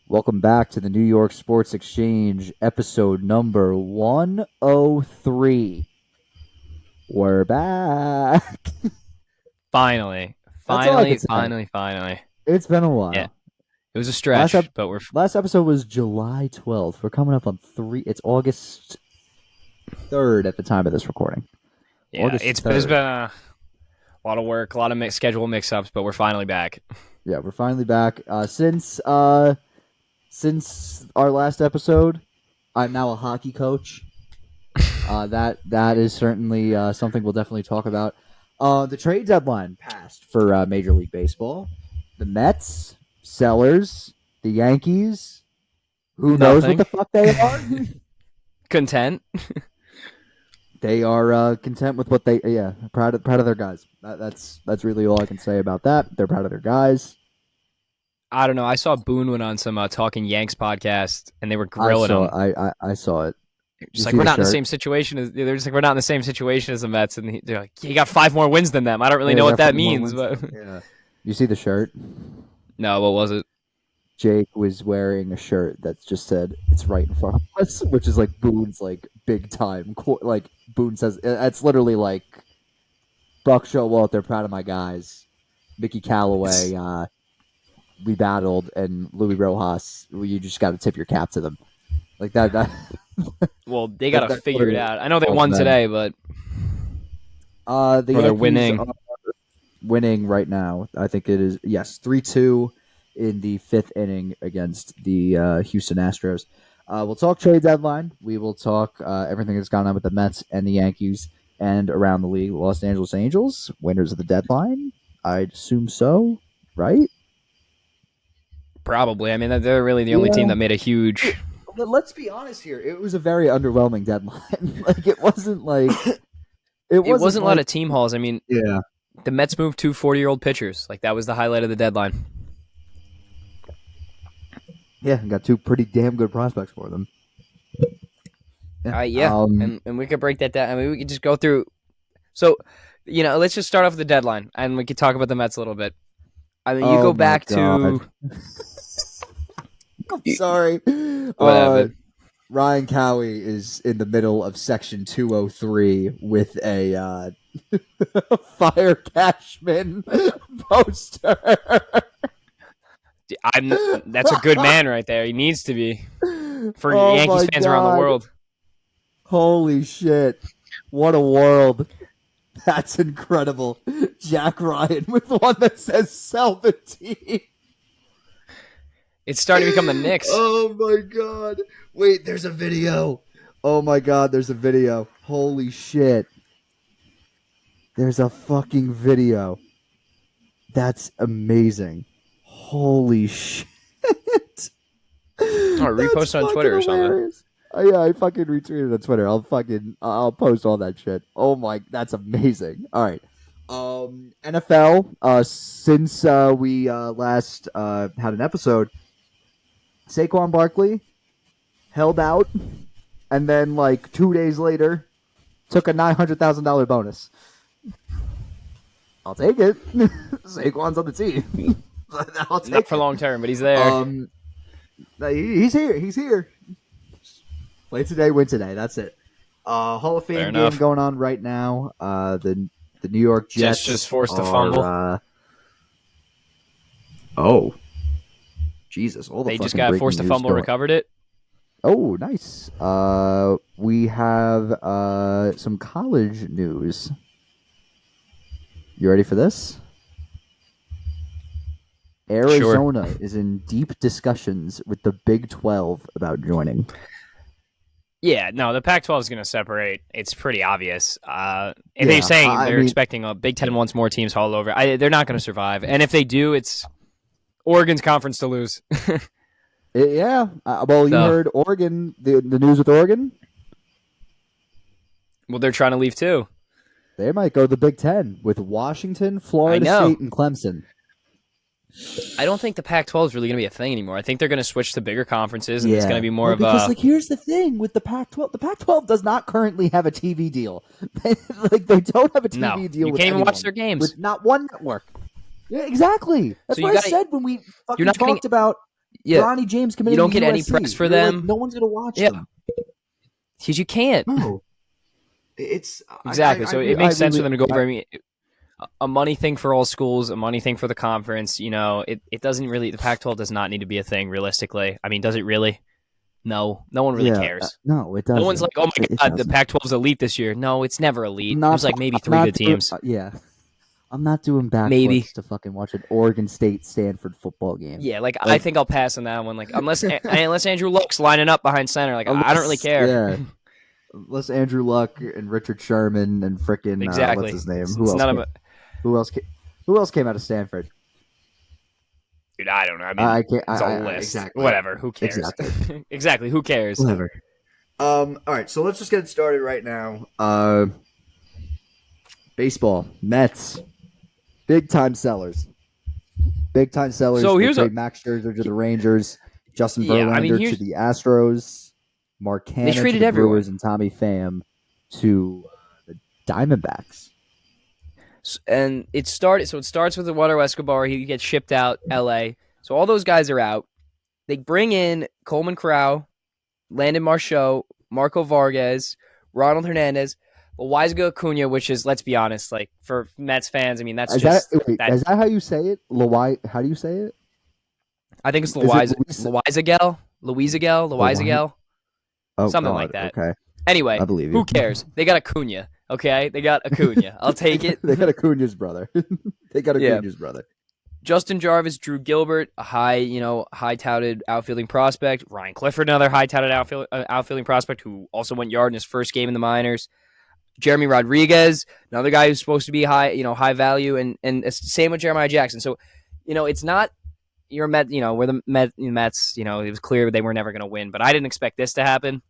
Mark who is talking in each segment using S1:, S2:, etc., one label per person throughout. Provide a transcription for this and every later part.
S1: Welcome back to the New York Sports Exchange, episode number 103. We're back.
S2: Finally.
S1: It's been a while.
S2: Yeah, it was a stretch, but we're...
S1: Last episode was July 12th. We're coming up on It's August 3rd at the time of this recording.
S2: Yeah, it's been a lot of work, a lot of schedule mix-ups, but we're finally back.
S1: Yeah, we're finally back. Since our last episode, I'm now a hockey coach. That is certainly something we'll definitely talk about. The trade deadline passed for Major League Baseball. The Mets, sellers, the Yankees. Who knows what the fuck they are?
S2: Content.
S1: They are content with what they proud of their guys. That's really all I can say about that. They're proud of their guys.
S2: I don't know. I saw Boone went on some Talking Yanks podcast, and they were grilling him.
S1: I saw it.
S2: Just like, we're not in the same situation as they're just like, we're not in the same situation as the Mets, and they're like, he got 5 more wins than them. I don't really know what that means, but
S1: yeah. You see the shirt?
S2: No, what was it?
S1: Jake was wearing a shirt that just said "It's right in front of us," which is like Boone's like big time. Like Boone says, it's literally like Buck Showalter, proud of my guys. Mickey Callaway, we battled, and Louis Rojas. You just got to tip your cap to them, like that.
S2: Well, they got to figure it out. I know they won today, but
S1: they're
S2: winning.
S1: Winning right now. I think it is 3-2 in the 5th inning against the Houston Astros. We'll talk trade deadline. We will talk everything that's gone on with the Mets and the Yankees and around the league. Los Angeles Angels, winners of the deadline. I'd assume so, right?
S2: Probably. I mean, they're really the only team that made a huge...
S1: But let's be honest here. It was a very underwhelming deadline. Like, it wasn't like...
S2: It wasn't a lot of team hauls. I mean,
S1: yeah.
S2: The Mets moved 2 40-year-old pitchers. Like, that was the highlight of the deadline.
S1: Yeah, got 2 pretty damn good prospects for them.
S2: And we could break that down. I mean, we could just go through... So, let's just start off with the deadline, and we could talk about the Mets a little bit. I mean, you go back to...
S1: I'm sorry. Ryan Cowie is in the middle of Section 203 with a Fire Cashman poster.
S2: That's a good man right there. He needs to be for Yankees fans around the world.
S1: Holy shit. What a world. That's incredible. Jack Ryan with one that says "Sell the team."
S2: It's starting to become the Knicks.
S1: Oh my god. Wait, there's a video. Oh my god, there's a video. Holy shit. There's a fucking video. That's amazing. Holy shit.
S2: Repost on Twitter or something.
S1: Yeah, I fucking retweeted on Twitter. I'll post all that shit. Oh my, that's amazing. All right. NFL, since we last had an episode, Saquon Barkley held out, and then like 2 days later, took a $900,000 bonus. I'll take it. Saquon's on the team. I'll take
S2: Not for long term, but he's there.
S1: He's here. He's here. Play today, win today. That's it. Hall of Fame game going on right now. The New York Jets
S2: just forced a fumble.
S1: Jesus!
S2: They just got forced a fumble, recovered it.
S1: Oh, nice. We have some college news. You ready for this? Arizona is in deep discussions with the Big 12 about joining.
S2: Yeah, no, the Pac-12 is going to separate. It's pretty obvious. They're saying they're expecting a Big 10 wants more teams all over. They're not going to survive. And if they do, it's Oregon's conference to lose.
S1: Yeah. You heard Oregon, the news with Oregon?
S2: Well, they're trying to leave too.
S1: They might go to the Big 10 with Washington, Florida State, and Clemson.
S2: I don't think the Pac-12 is really going to be a thing anymore. I think they're going to switch to bigger conferences, and it's going to be more
S1: because here's the thing with the Pac-12. The Pac-12 does not currently have a TV deal. They don't have a TV deal.
S2: You can't even watch their games.
S1: With not one network. Yeah, exactly. That's what I said when we fucking talked about. Bronny James committed
S2: you don't
S1: to
S2: get any
S1: USC.
S2: press for
S1: You're
S2: them.
S1: Like, no one's gonna watch them
S2: because you can't.
S1: No, it's
S2: exactly. So it makes sense for them to go over. A money thing for all schools, a money thing for the conference. It doesn't really. The Pac-12 does not need to be a thing realistically. I mean, does it really? No one really cares.
S1: No, it doesn't.
S2: No one's like, oh my god, the Pac-12 is elite this year. No, it's never elite. There's like maybe 3 good teams.
S1: I'm not doing backflips to fucking watch an Oregon State Stanford football game.
S2: Yeah, I think I'll pass on that one. Like unless Andrew Luck's lining up behind center, I don't really care.
S1: Yeah. Unless Andrew Luck and Richard Sherman and frickin' what's his name? Who else came out of Stanford?
S2: Dude, I don't know. I mean, it's a list. Exactly. Whatever. Who cares? Exactly. Exactly. Who cares?
S1: Whatever. All right. So let's just get started right now. Baseball. Mets. Big time sellers. So here's Max Scherzer to the Rangers. Justin Verlander to the Astros. Mark Cannon to the Brewers and Tommy Pham to the Diamondbacks.
S2: And it starts with Eduardo Escobar. He gets shipped out LA. So all those guys are out. They bring in Coleman Corral, Landon Marchaux, Marco Vargas, Ronald Hernandez, Loaizaga Acuna, which is, let's be honest, like for Mets fans, I mean that's
S1: is that how you say it? How do you say it?
S2: I think it's Loaizaga. Something like that.
S1: Okay.
S2: Anyway,
S1: I believe you.
S2: Who cares? They got Acuna. Okay, they got Acuna. I'll take it.
S1: They got Acuna's brother. Brother.
S2: Justin Jarvis, Drew Gilbert, a high touted outfielding prospect. Ryan Clifford, another high touted outfielding prospect who also went yard in his first game in the minors. Jeremy Rodriguez, another guy who's supposed to be high value, and same with Jeremiah Jackson. So, it's not your Met. We're the Mets. It was clear they were never going to win, but I didn't expect this to happen.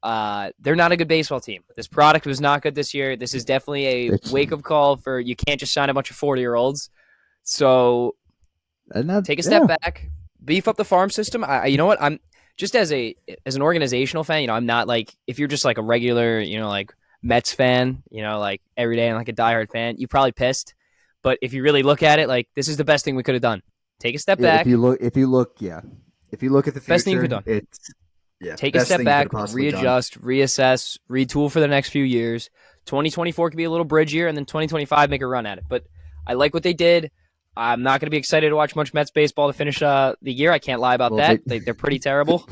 S2: They're not a good baseball team. This product was not good this year. This is definitely a wake-up call for you can't just sign a bunch of 40-year-olds. So take a step back, beef up the farm system. You know what? I'm just as an organizational fan, I'm not like, if you're just like a regular, like Mets fan, like every day and like a diehard fan, you're probably pissed. But if you really look at it, like this is the best thing we could have done. Take a step back.
S1: If you look at the future,
S2: best thing you could have done. Take a step back, readjust, reassess, retool for the next few years. 2024 could be a little bridge year, and then 2025 make a run at it. But I like what they did. I'm not going to be excited to watch much Mets baseball to finish the year. I can't lie about that. They're pretty terrible.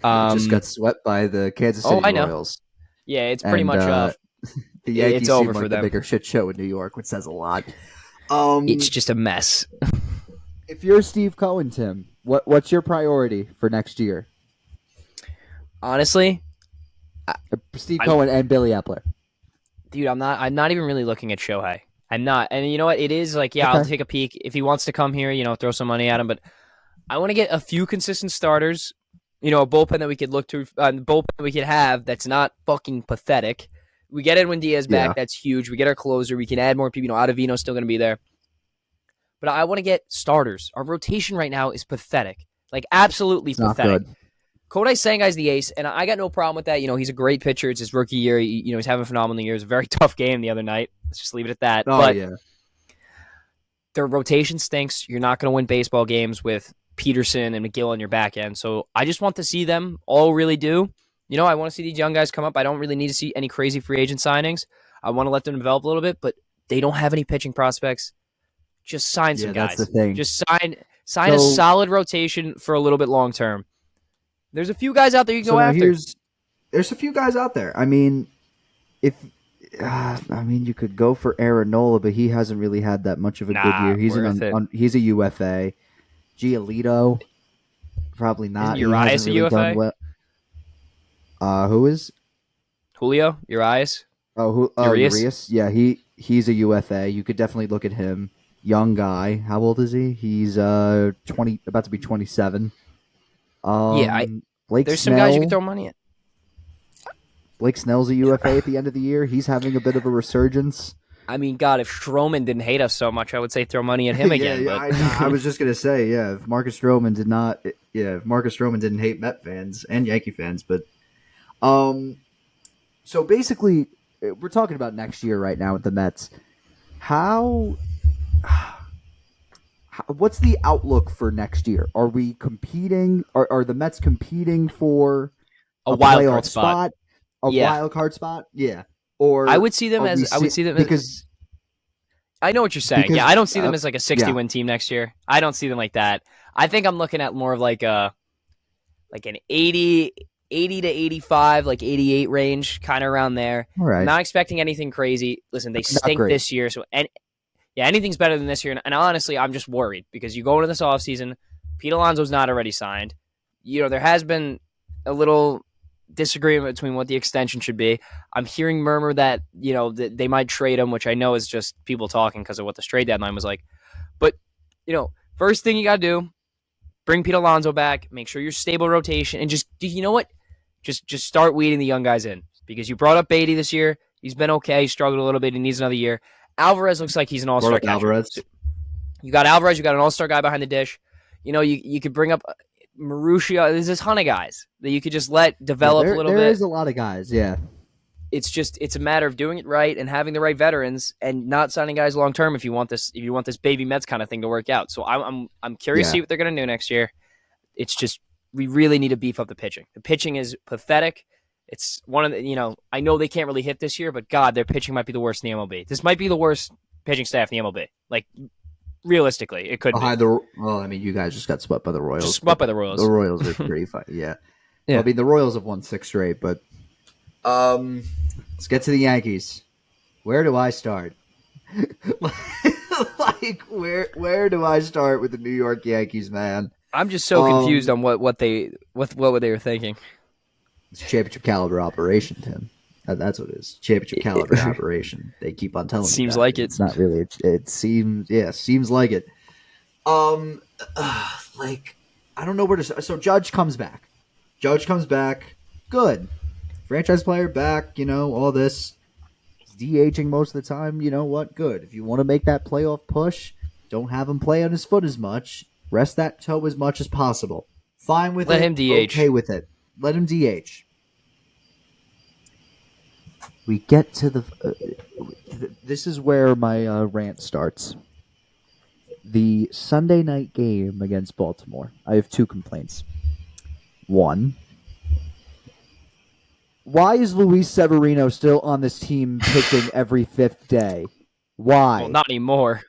S1: Just got swept by the Kansas City Royals.
S2: Yeah, it's pretty much
S1: the Yankees
S2: it's over
S1: seem
S2: for
S1: like
S2: them.
S1: The bigger shit show in New York, which says a lot.
S2: It's just a mess.
S1: If you're Steve Cohen, Tim, what's your priority for next year?
S2: Honestly,
S1: Steve Cohen and Billy Epler.
S2: Dude, I'm not even really looking at Shohei. I'm not. And you know what? It is like, I'll take a peek. If he wants to come here, throw some money at him. But I want to get a few consistent starters, a bullpen that we could look to, bullpen we could have that's not fucking pathetic. We get Edwin Diaz back. That's huge. We get our closer. We can add more people. Ottavino's still going to be there. But I want to get starters. Our rotation right now is pathetic. Like, absolutely pathetic. Good. Kodai Sengai's the ace, and I got no problem with that. He's a great pitcher. It's his rookie year. He's having a phenomenal year. It was a very tough game the other night. Let's just leave it at that. Their rotation stinks. You're not going to win baseball games with Peterson and McGill on your back end. So I just want to see them all really do. I want to see these young guys come up. I don't really need to see any crazy free agent signings. I want to let them develop a little bit, but they don't have any pitching prospects. Just sign some guys.
S1: That's the thing.
S2: Just sign a solid rotation for a little bit long term. There's a few guys out there you can go after.
S1: There's a few guys out there. I mean, you could go for Aaron Nola, but he hasn't really had that much of a good year. He's a UFA. Giolito, probably not.
S2: Isn't Urias a UFA?
S1: Who is?
S2: Julio Urias.
S1: Urias. Yeah, he's a UFA. You could definitely look at him. Young guy. How old is he? He's 20, about to be 27.
S2: There's some guys you can throw money at.
S1: Blake Snell's a UFA at the end of the year. He's having a bit of a resurgence.
S2: I mean, God, if Stroman didn't hate us so much, I would say throw money at him again.
S1: I was just gonna say, if Marcus Stroman didn't hate Met fans and Yankee fans, but so basically, we're talking about next year right now with the Mets. How what's the outlook for next year? Are we competing? Are the Mets competing for
S2: a wild card spot?
S1: A wild card spot? Yeah. Or
S2: I would see them as
S1: because
S2: I know what you're saying. Yeah, I don't see them as like a 60-win team next year. I don't see them like that. I think I'm looking at more of like an 80 to 85, like 88 range, kind of around there.
S1: All right.
S2: I'm not expecting anything crazy. Listen, they stink this year, so anything's better than this year. And honestly, I'm just worried because you go into this offseason, Pete Alonso's not already signed. There has been a little disagreement between what the extension should be. I'm hearing murmur that, that they might trade him, which I know is just people talking because of what the trade deadline was like. But, first thing you got to do, bring Pete Alonso back, make sure you're stable rotation, and just, you know what? Just start weeding the young guys in because you brought up Beatty this year. He's been okay. He struggled a little bit. He needs another year. Alvarez looks like he's an all-star catcher.
S1: Alvarez.
S2: You got Alvarez. You got an all-star guy behind the dish. You could bring up Marussia. There's a ton of guys that you could just let develop a little bit.
S1: There is a lot of guys, yeah.
S2: It's a matter of doing it right and having the right veterans and not signing guys long term if you want this baby Mets kind of thing to work out. So I'm curious to see what they're going to do next year. It's just we really need to beef up the pitching. The pitching is pathetic. It's one of the I know they can't really hit this year, but God, their pitching might be the worst in the MLB. This might be the worst pitching staff in the MLB. Like realistically, it could be.
S1: You guys just got swept by the Royals.
S2: Just swept by the Royals.
S1: The Royals are pretty fun. Yeah. Well, the Royals have won 6 straight, but let's get to the Yankees. Where do I start? Where do I start with the New York Yankees, man?
S2: I'm just so confused on what they were thinking.
S1: It's a championship caliber operation, Tim. That's what it is. Championship caliber operation. They keep on telling me.
S2: Seems like it.
S1: It's not really. It seems. Yeah, seems like it. I don't know where to start. So Judge comes back. Good. Franchise player back. All this. He's DHing most of the time. You know what? Good. If you want to make that playoff push, don't have him play on his foot as much. Rest that toe as much as possible. Fine with it.
S2: Let him DH.
S1: Okay with it. Let him DH. We get to this is where my rant starts. The Sunday night game against Baltimore. I have 2 complaints. 1, why is Luis Severino still on this team pitching every 5th day? Why?
S2: Well, not anymore.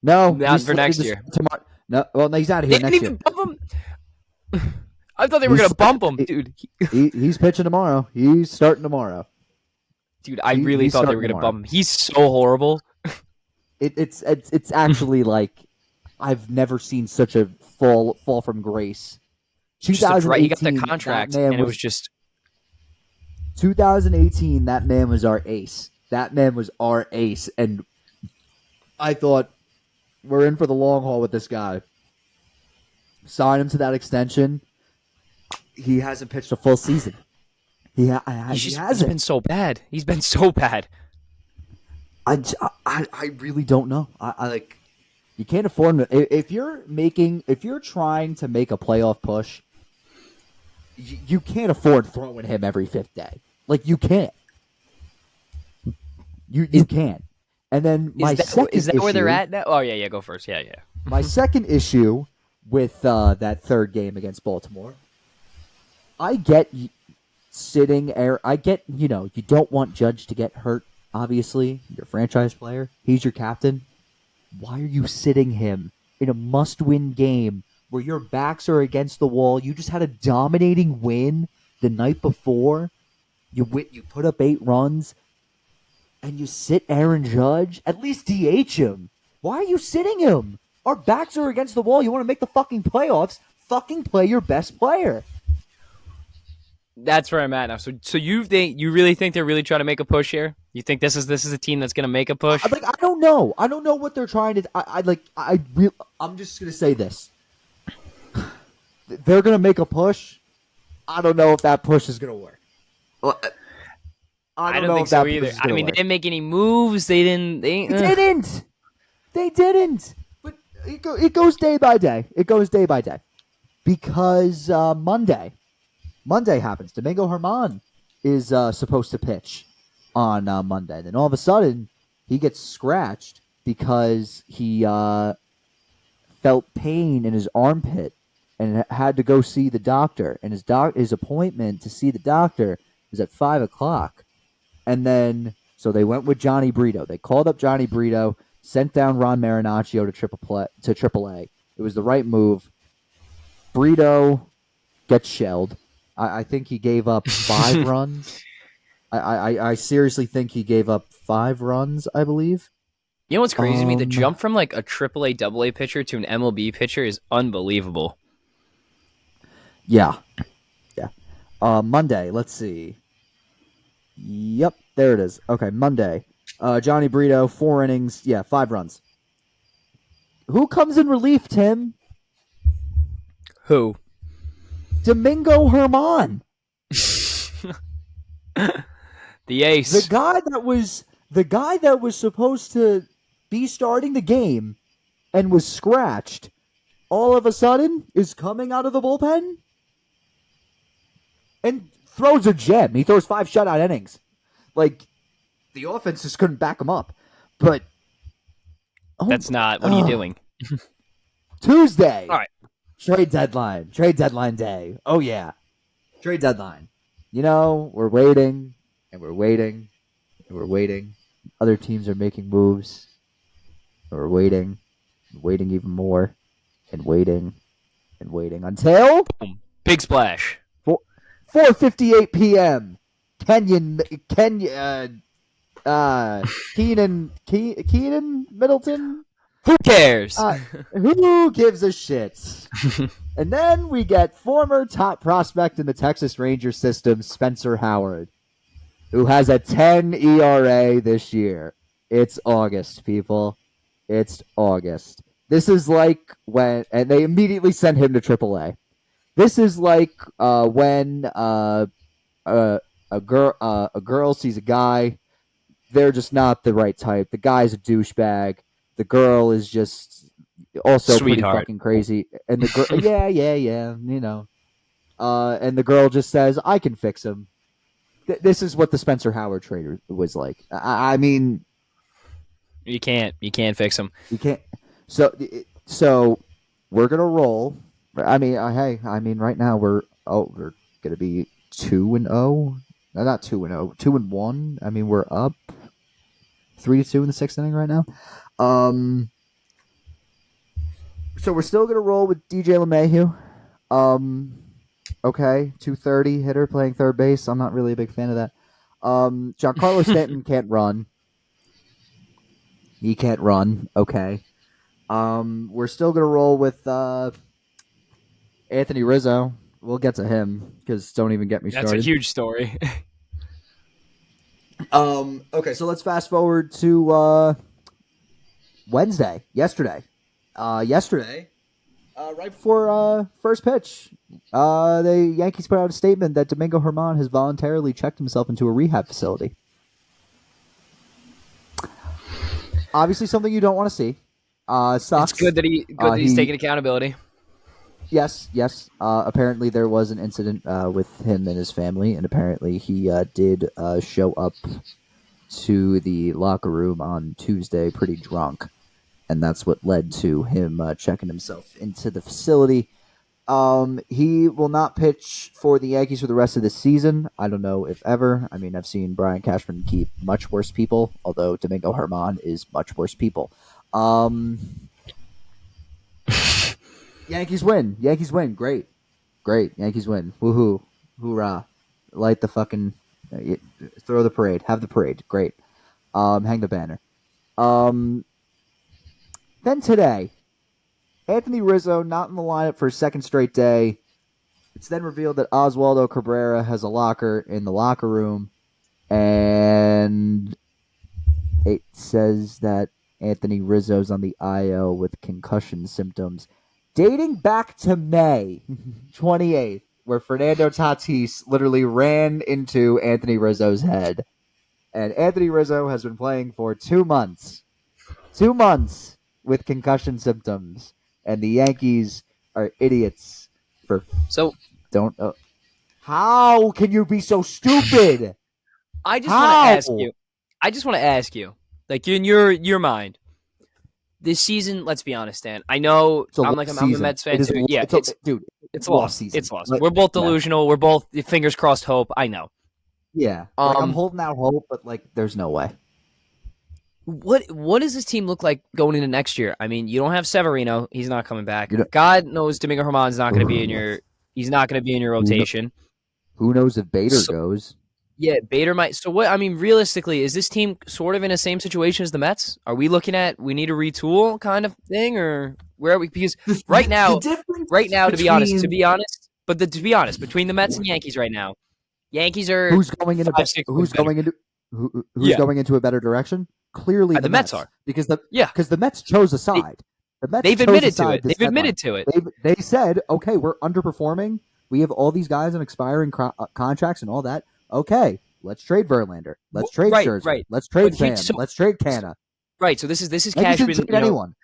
S1: No,
S2: not for next year.
S1: Tomorrow. No, well, he's out of here next year.
S2: Bump him. I thought they were going to bump him, dude.
S1: He's pitching tomorrow. He's starting tomorrow.
S2: Dude, I really thought they were going to bump him. He's so horrible.
S1: It's actually like I've never seen such a fall from grace.
S2: He got the contract, and it was just
S1: 2018. That man was our ace. And I thought we're in for the long haul with this guy. Sign him to that extension. He hasn't pitched a full season. He hasn't.
S2: He's been so bad.
S1: I really don't know. I like. You can't afford him. If you're trying to make a playoff push, you can't afford throwing him every 5th day. Like you can't. You can't. And then
S2: is that where they're at now? Oh yeah, go first. Yeah.
S1: My second issue with that 3rd game against Baltimore, I get sitting there. I get you don't want Judge to get hurt. Obviously, you're a franchise player. He's your captain. Why are you sitting him in a must-win game where your backs are against the wall? You just had a dominating win the night before. You put up 8 runs, and you sit Aaron Judge. At least DH him. Why are you sitting him? Our backs are against the wall. You want to make the fucking playoffs? Fucking play your best player.
S2: That's where I'm at now. So you really think they're really trying to make a push here? You think this is a team that's going to make a push?
S1: I don't know. I don't know what they're trying to. I'm just going to say this. They're going to make a push. I don't know if that push is going to work. Well,
S2: I don't think so either. I mean, they didn't make any moves. They didn't. They
S1: didn't. But it goes day by day. Because Monday happens. Domingo Germán is supposed to pitch on Monday. Then all of a sudden, he gets scratched because he felt pain in his armpit and had to go see the doctor. And his appointment to see the doctor was at 5:00. And then so they went with Johnny Brito. They called up Johnny Brito, sent down Ron Marinaccio to AAA. It was the right move. Brito gets shelled. I think he gave up 5 runs. I seriously think he gave up 5 runs, I believe.
S2: You know what's crazy to me? The jump from like a AAA, AA pitcher to an MLB pitcher is unbelievable.
S1: Yeah. Monday, let's see. Yep, there it is. Okay, Monday. Johnny Brito, 4 innings. Yeah, 5 runs. Who comes in relief, Tim?
S2: Who?
S1: Domingo Germán.
S2: The ace.
S1: The guy that was supposed to be starting the game and was scratched, all of a sudden is coming out of the bullpen and throws a gem. He throws 5 shutout innings. Like, the offense just couldn't back him up. But
S2: that's not. What are you doing?
S1: Tuesday.
S2: All right.
S1: Trade deadline. Trade deadline day. Oh, yeah. Trade deadline. You know, we're waiting, and we're waiting, and we're waiting. Other teams are making moves. And we're waiting, waiting even more, and waiting until...
S2: Boom. Big splash.
S1: 4:58 p.m. Keenan Middleton?
S2: Who cares?
S1: Who gives a shit? And then we get former top prospect in the Texas Rangers system, Spencer Howard, who has a 10 ERA this year. It's August, people. It's August. This is like when, and they immediately send him to AAA. This is like when a girl sees a guy. They're just not the right type. The guy's a douchebag. The girl is just also pretty fucking crazy. And the girl, yeah, you know. And the girl just says, "I can fix him." This is what the Spencer Howard trade was like. I mean,
S2: you can't fix him.
S1: You can't. So we're gonna roll. I mean, right now we're gonna be 2-0. No, not 2-0. 2-1. I mean, we're up 3-2 in the 6th inning right now. So we're still gonna roll with DJ LeMahieu. Okay, 230 hitter playing third base. I'm not really a big fan of that. Giancarlo Stanton can't run. He can't run. Okay. We're still gonna roll with Anthony Rizzo. We'll get to him because don't even get me started.
S2: That's a huge story.
S1: Okay, so let's fast forward to Wednesday. Yesterday, right before first pitch, the Yankees put out a statement that Domingo Germán has voluntarily checked himself into a rehab facility. Obviously, something you don't want to see. Sucks.
S2: It's good that he's taking accountability.
S1: Yes. Apparently, there was an incident with him and his family, and apparently he did show up to the locker room on Tuesday pretty drunk, and that's what led to him checking himself into the facility. He will not pitch for the Yankees for the rest of the season. I don't know if ever. I mean, I've seen Brian Cashman keep much worse people, although Domingo Germán is much worse people. Yankees win. Great. Yankees win. Woohoo. Hoorah. Light the fucking... throw the parade. Have the parade. Great. Hang the banner. Then today, Anthony Rizzo not in the lineup for a second straight day. It's then revealed that Oswaldo Cabrera has a locker in the locker room, and it says that Anthony Rizzo's on the IL with concussion symptoms dating back to May 28th, where Fernando Tatis literally ran into Anthony Rizzo's head. And Anthony Rizzo has been playing for 2 months. 2 months with concussion symptoms. And the Yankees are idiots for...
S2: So...
S1: Don't... how can you be so stupid?
S2: I just want to ask you. Like, in your mind, this season, let's be honest, Dan. I know I'm a Mets fan too. Yeah, it's lost.
S1: Season.
S2: It's lost. We're both delusional. Yeah. We're both fingers crossed hope. I know.
S1: Yeah, I'm holding out hope, but there's no way.
S2: What does this team look like going into next year? I mean, you don't have Severino; he's not coming back. God knows Domingo Germán's not going to be in your. He's not going to be in your rotation.
S1: Who knows if Bader goes?
S2: Yeah, Bader might. So what? I mean, realistically, is this team sort of in the same situation as the Mets? Are we looking at we need a retool kind of thing, or where are we? Because right now, to be honest, between the Mets and Yankees right now, Yankees are
S1: who's going into going into a better direction? Clearly, the Mets are because the Mets chose a side.
S2: They've admitted to it. They've admitted to it.
S1: They said, okay, we're underperforming. We have all these guys on expiring contracts and all that. Okay, let's trade Verlander. Let's trade Scherzer. Right. Let's trade Sam. Let's trade Canna.
S2: Right. So this is Cashman.
S1: Anyone.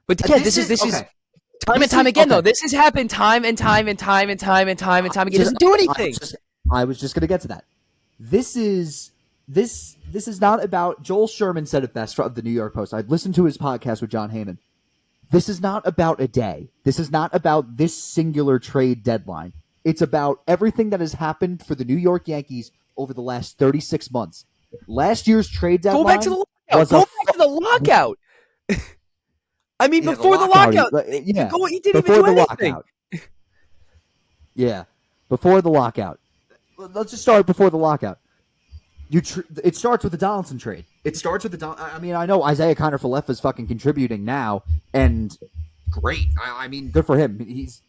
S2: But again, this is time and time again though. This has happened time and time and time and time and time and time again. It doesn't do anything.
S1: I was just going to get to that. This is not about. Joel Sherman said it best from the New York Post. I listened to his podcast with John Heyman. This is not about a day. This is not about this singular trade deadline. It's about everything that has happened for the New York Yankees over the last 36 months. Last year's trade deadline.
S2: Go back to the lockout. I mean, before the lockout. He didn't even do anything.
S1: Yeah, before the lockout. Let's just start before the lockout. It starts with the Donaldson trade. I mean, I know Isaiah Kiner-Falefa is fucking contributing now, and great. I mean, good for him. He's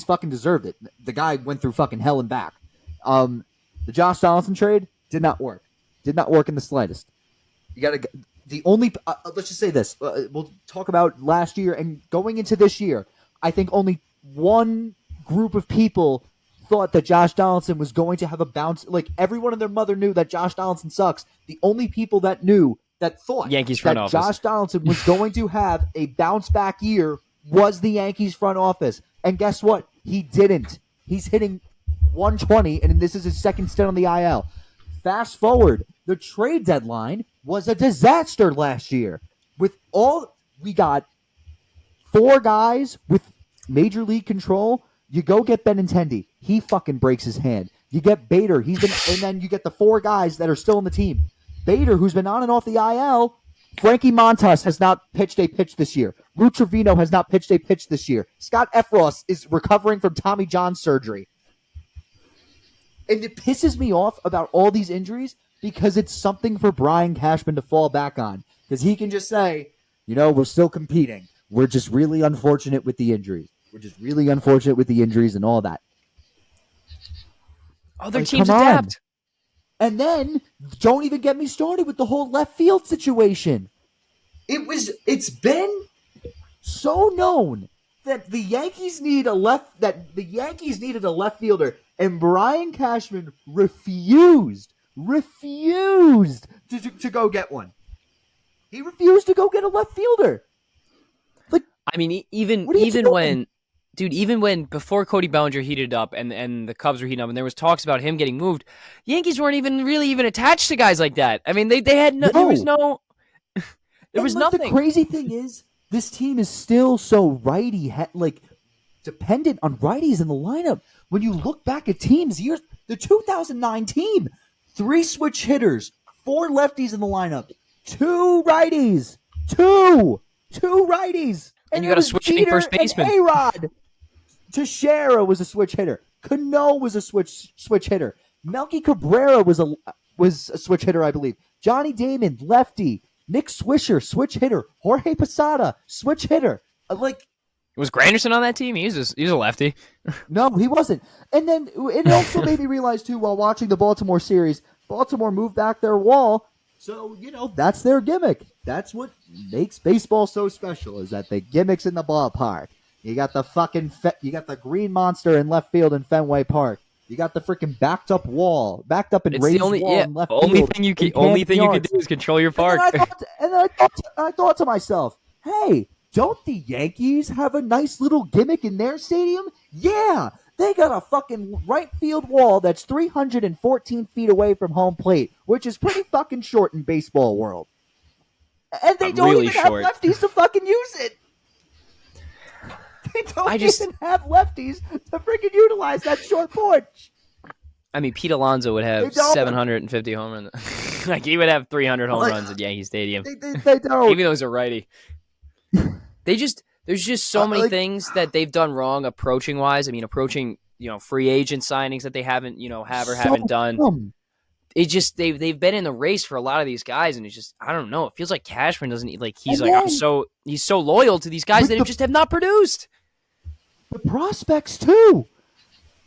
S1: fucking deserved it. The guy went through fucking hell and back. The Josh Donaldson trade did not work. Did not work in the slightest. You got to the only. Let's just say this. We'll talk about last year and going into this year. I think only one group of people thought that Josh Donaldson was going to have a bounce. Like, everyone and their mother knew that Josh Donaldson sucks. The only people that thought
S2: Yankees front office.
S1: Josh Donaldson was going to have a bounce back year was the Yankees front office. And guess what? He didn't. He's hitting 120, and this is his second stint on the IL. Fast forward, the trade deadline was a disaster last year. We got 4 guys with major league control. You go get Benintendi. He fucking breaks his hand. You get Bader. And then you get the 4 guys that are still on the team. Bader, who's been on and off the IL. Frankie Montas has not pitched a pitch this year. Lou Trevino has not pitched a pitch this year. Scott Efros is recovering from Tommy John surgery. And it pisses me off about all these injuries because it's something for Brian Cashman to fall back on. Because he can just say, we're still competing. We're just really unfortunate with the injuries. And all that.
S2: Other teams adapt.
S1: And then, don't even get me started with the whole left field situation. It's been so known that the Yankees needed a left fielder, and Brian Cashman refused to go get one. He refused to go get a left fielder.
S2: I mean, even when before Cody Bellinger heated up and the Cubs were heating up and there was talks about him getting moved, Yankees weren't even attached to guys like that. I mean, they had no. There was nothing.
S1: The crazy thing is, this team is still so dependent on righties in the lineup. When you look back at teams, the 2009 team, 3 switch hitters, 4 lefties in the lineup, 2 righties, 2 righties.
S2: And you got a switching first baseman.
S1: A-Rod. Teixeira was a switch hitter. Cano was a switch hitter. Melky Cabrera was a switch hitter, I believe. Johnny Damon, lefty. Nick Swisher, switch hitter. Jorge Posada, switch hitter.
S2: Was Granderson on that team? He was a lefty.
S1: No, he wasn't. And then it also made me realize, too, while watching the Baltimore series, Baltimore moved back their wall. So, that's their gimmick. That's what makes baseball so special, is that the gimmicks in the ballpark. You got the green monster in left field in Fenway Park. You got the freaking backed up and raised wall in left field.
S2: Only thing you can do is control your park.
S1: And then I thought to myself, hey, don't the Yankees have a nice little gimmick in their stadium? Yeah, they got a fucking right field wall that's 314 feet away from home plate, which is pretty fucking short in baseball world. And they don't
S2: really
S1: even
S2: short.
S1: have lefties to fucking use it. They don't even have lefties to freaking utilize that short porch.
S2: I mean, Pete Alonso would have 750 home runs. Like, he would have 300 home runs at Yankee Stadium.
S1: They don't.
S2: Even though he's a righty. There's just so many things that they've done wrong approaching-wise. I mean, approaching, free agent signings that they haven't, haven't done. It just they've been in the race for a lot of these guys, and it's just, I don't know. It feels like Cashman doesn't he's so loyal to these guys that just have not produced.
S1: The prospects too.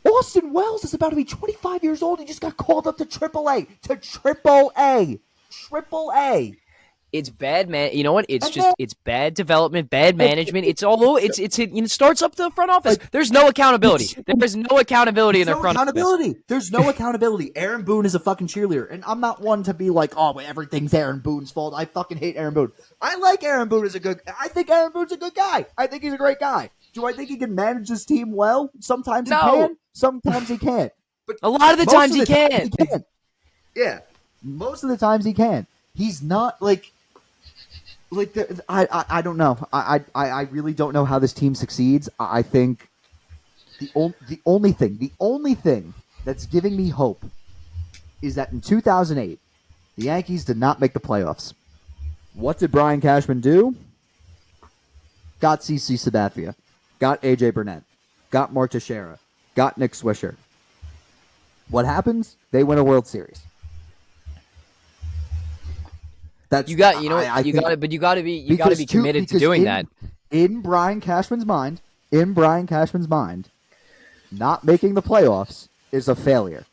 S1: Austin Wells is about to be 25 years old. He just got called up to AAA. AAA.
S2: It's bad, man. You know what? It's bad development, bad management. It starts up to the front office. There's no accountability. There's no accountability in the front office.
S1: There's no accountability. Aaron Boone is a fucking cheerleader, and I'm not one to be like, oh, everything's Aaron Boone's fault. I fucking hate Aaron Boone. I like Aaron Boone I think Aaron Boone's a good guy. I think he's a great guy. Do I think he can manage his team well? Sometimes he can. Sometimes he can't. But
S2: a lot of the times he can.
S1: Yeah, most of the times he can. He's not I don't know. I really don't know how this team succeeds. I think the only thing that's giving me hope is that in 2008, the Yankees did not make the playoffs. What did Brian Cashman do? Got CC Sabathia, got AJ Burnett, got Mark Teixeira, got Nick Swisher. What happens? They win a World Series.
S2: You got to be committed to doing that.
S1: In Brian Cashman's mind, not making the playoffs is a failure.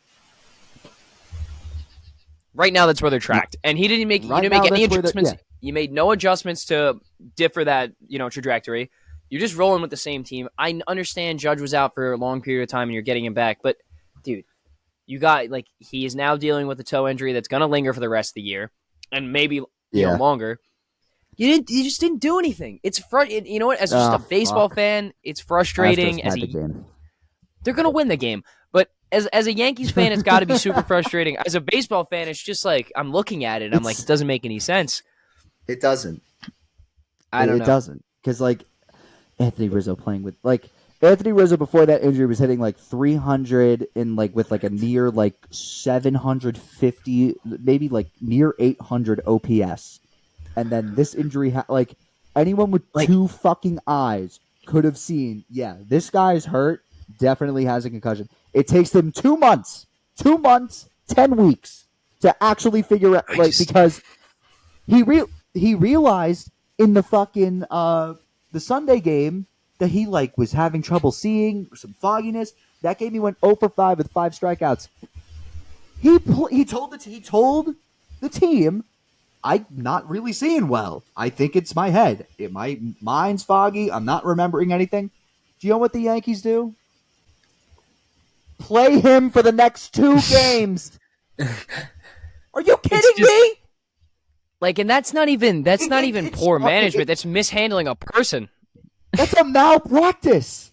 S2: Right now, that's where they're tracked, and he didn't make any adjustments. You made no adjustments to differ that trajectory. You're just rolling with the same team. I understand Judge was out for a long period of time, and you're getting him back, but dude, you got he is now dealing with a toe injury that's going to linger for the rest of the year. And maybe longer. You just didn't do anything. It's you know what? As just a baseball fan, it's frustrating. They're gonna win the game, but as a Yankees fan, it's got to be super frustrating. As a baseball fan, it's just like I'm looking at it. And I'm like, it doesn't make any sense.
S1: It doesn't.
S2: I don't know.
S1: It doesn't because Anthony Rizzo playing with Anthony Rizzo before that injury was hitting 300 and with a near 750, maybe near 800 OPS. And then this injury, anyone with two fucking eyes could have seen, this guy's hurt, definitely has a concussion. It takes them 2 months, 10 weeks to actually figure out, because he realized in the fucking, the Sunday game, that he was having trouble seeing, some fogginess. That game he went 0 for 5 with 5 strikeouts. He told the team, I'm not really seeing well. I think it's my head. My mind's foggy. I'm not remembering anything. Do you know what the Yankees do? Play him for the next 2 games. Are you kidding me?
S2: And that's not even poor management. That's mishandling a person.
S1: That's a malpractice.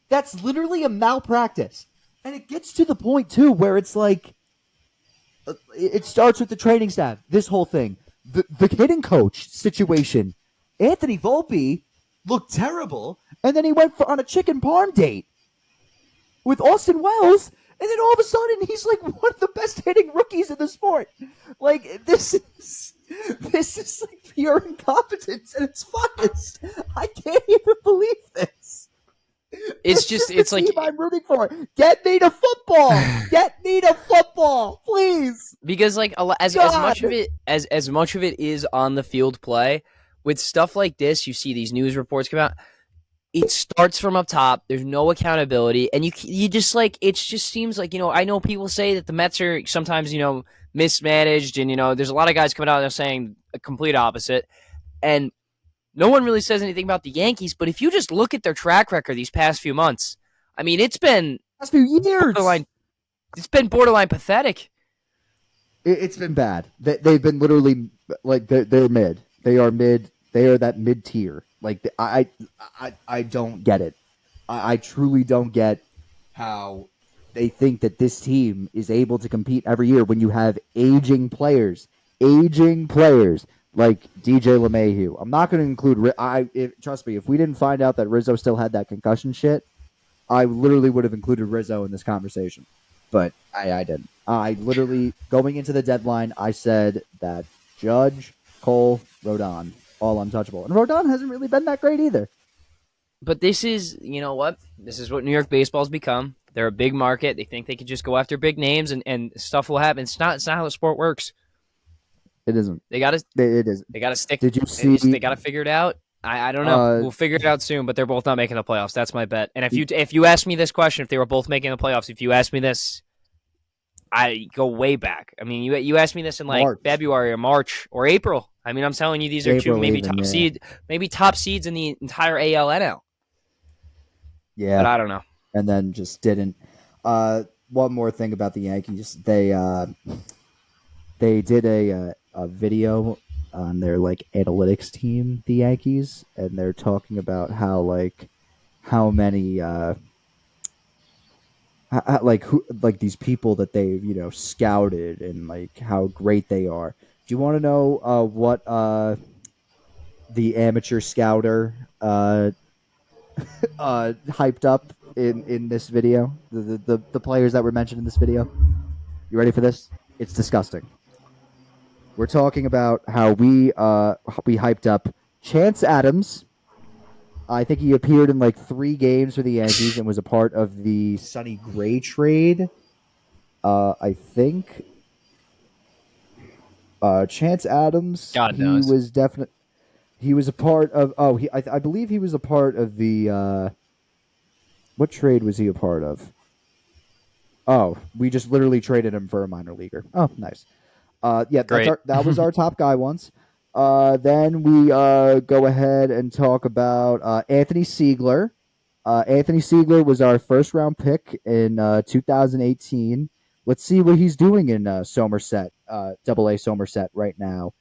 S1: That's literally a malpractice. And it gets to the point, too, where it's it starts with the training staff, this whole thing. The hitting coach situation. Anthony Volpe looked terrible, and then he went on a chicken parm date with Austin Wells, and then all of a sudden he's one of the best hitting rookies in the sport. This is pure incompetence at its finest. I can't even believe this.
S2: It's the team
S1: I'm rooting for. Get me to football. Get me to football, please.
S2: Because as much of it is on the field play, with stuff like this, you see these news reports come out. It starts from up top. There's no accountability, and you just it just seems I know people say that the Mets are sometimes mismanaged, and there's a lot of guys coming out there saying a complete opposite, and no one really says anything about the Yankees. But if you just look at their track record these past few months, I mean, it's been
S1: past few years.
S2: It's been borderline pathetic.
S1: It's been bad. They've been literally they're mid. They are mid. They are that mid tier. I don't get it. I truly don't get how they think that this team is able to compete every year when you have aging players like DJ LeMahieu. I'm not going to include. Trust me, if we didn't find out that Rizzo still had that concussion shit, I literally would have included Rizzo in this conversation. But I didn't. I literally, going into the deadline, I said that Judge, Cole, Rodon, all untouchable. And Rodon hasn't really been that great either.
S2: But this is, you know what? This is what New York baseball's become. They're a big market. They think they can just go after big names and stuff will happen. It's not how the sport works.
S1: It isn't.
S2: They got to.
S1: It isn't.
S2: They got to stick.
S1: Did you see?
S2: They got to figure it out. I don't know. We'll figure it out soon. But they're both not making the playoffs. That's my bet. And if you ask me this question, if they were both making the playoffs, if you ask me this, I go way back. I mean, you asked me this in like February or March or April. I mean, I'm telling you, these are two maybe top seeds in the entire AL NL.
S1: Yeah,
S2: but I don't know.
S1: And then just didn't. One more thing about the Yankees, they did a video on their like analytics team, the Yankees, and they're talking about how many these people that they've scouted and like how great they are. Do you want to know what the amateur scouter hyped up in this video? The players that were mentioned in this video. You ready for this? It's disgusting. We're talking about how we hyped up Chance Adams. I think he appeared in like 3 games for the Yankees and was a part of the Sonny Gray trade. I think Chance Adams.
S2: God knows.
S1: He was a part of. I believe he was a part of the. What trade was he a part of? Oh, we just literally traded him for a minor leaguer. Oh, nice. That was our top guy once. Then we go ahead and talk about Anthony Siegler. Anthony Siegler was our first round pick in 2018. Let's see what he's doing in Somerset, AA Somerset right now.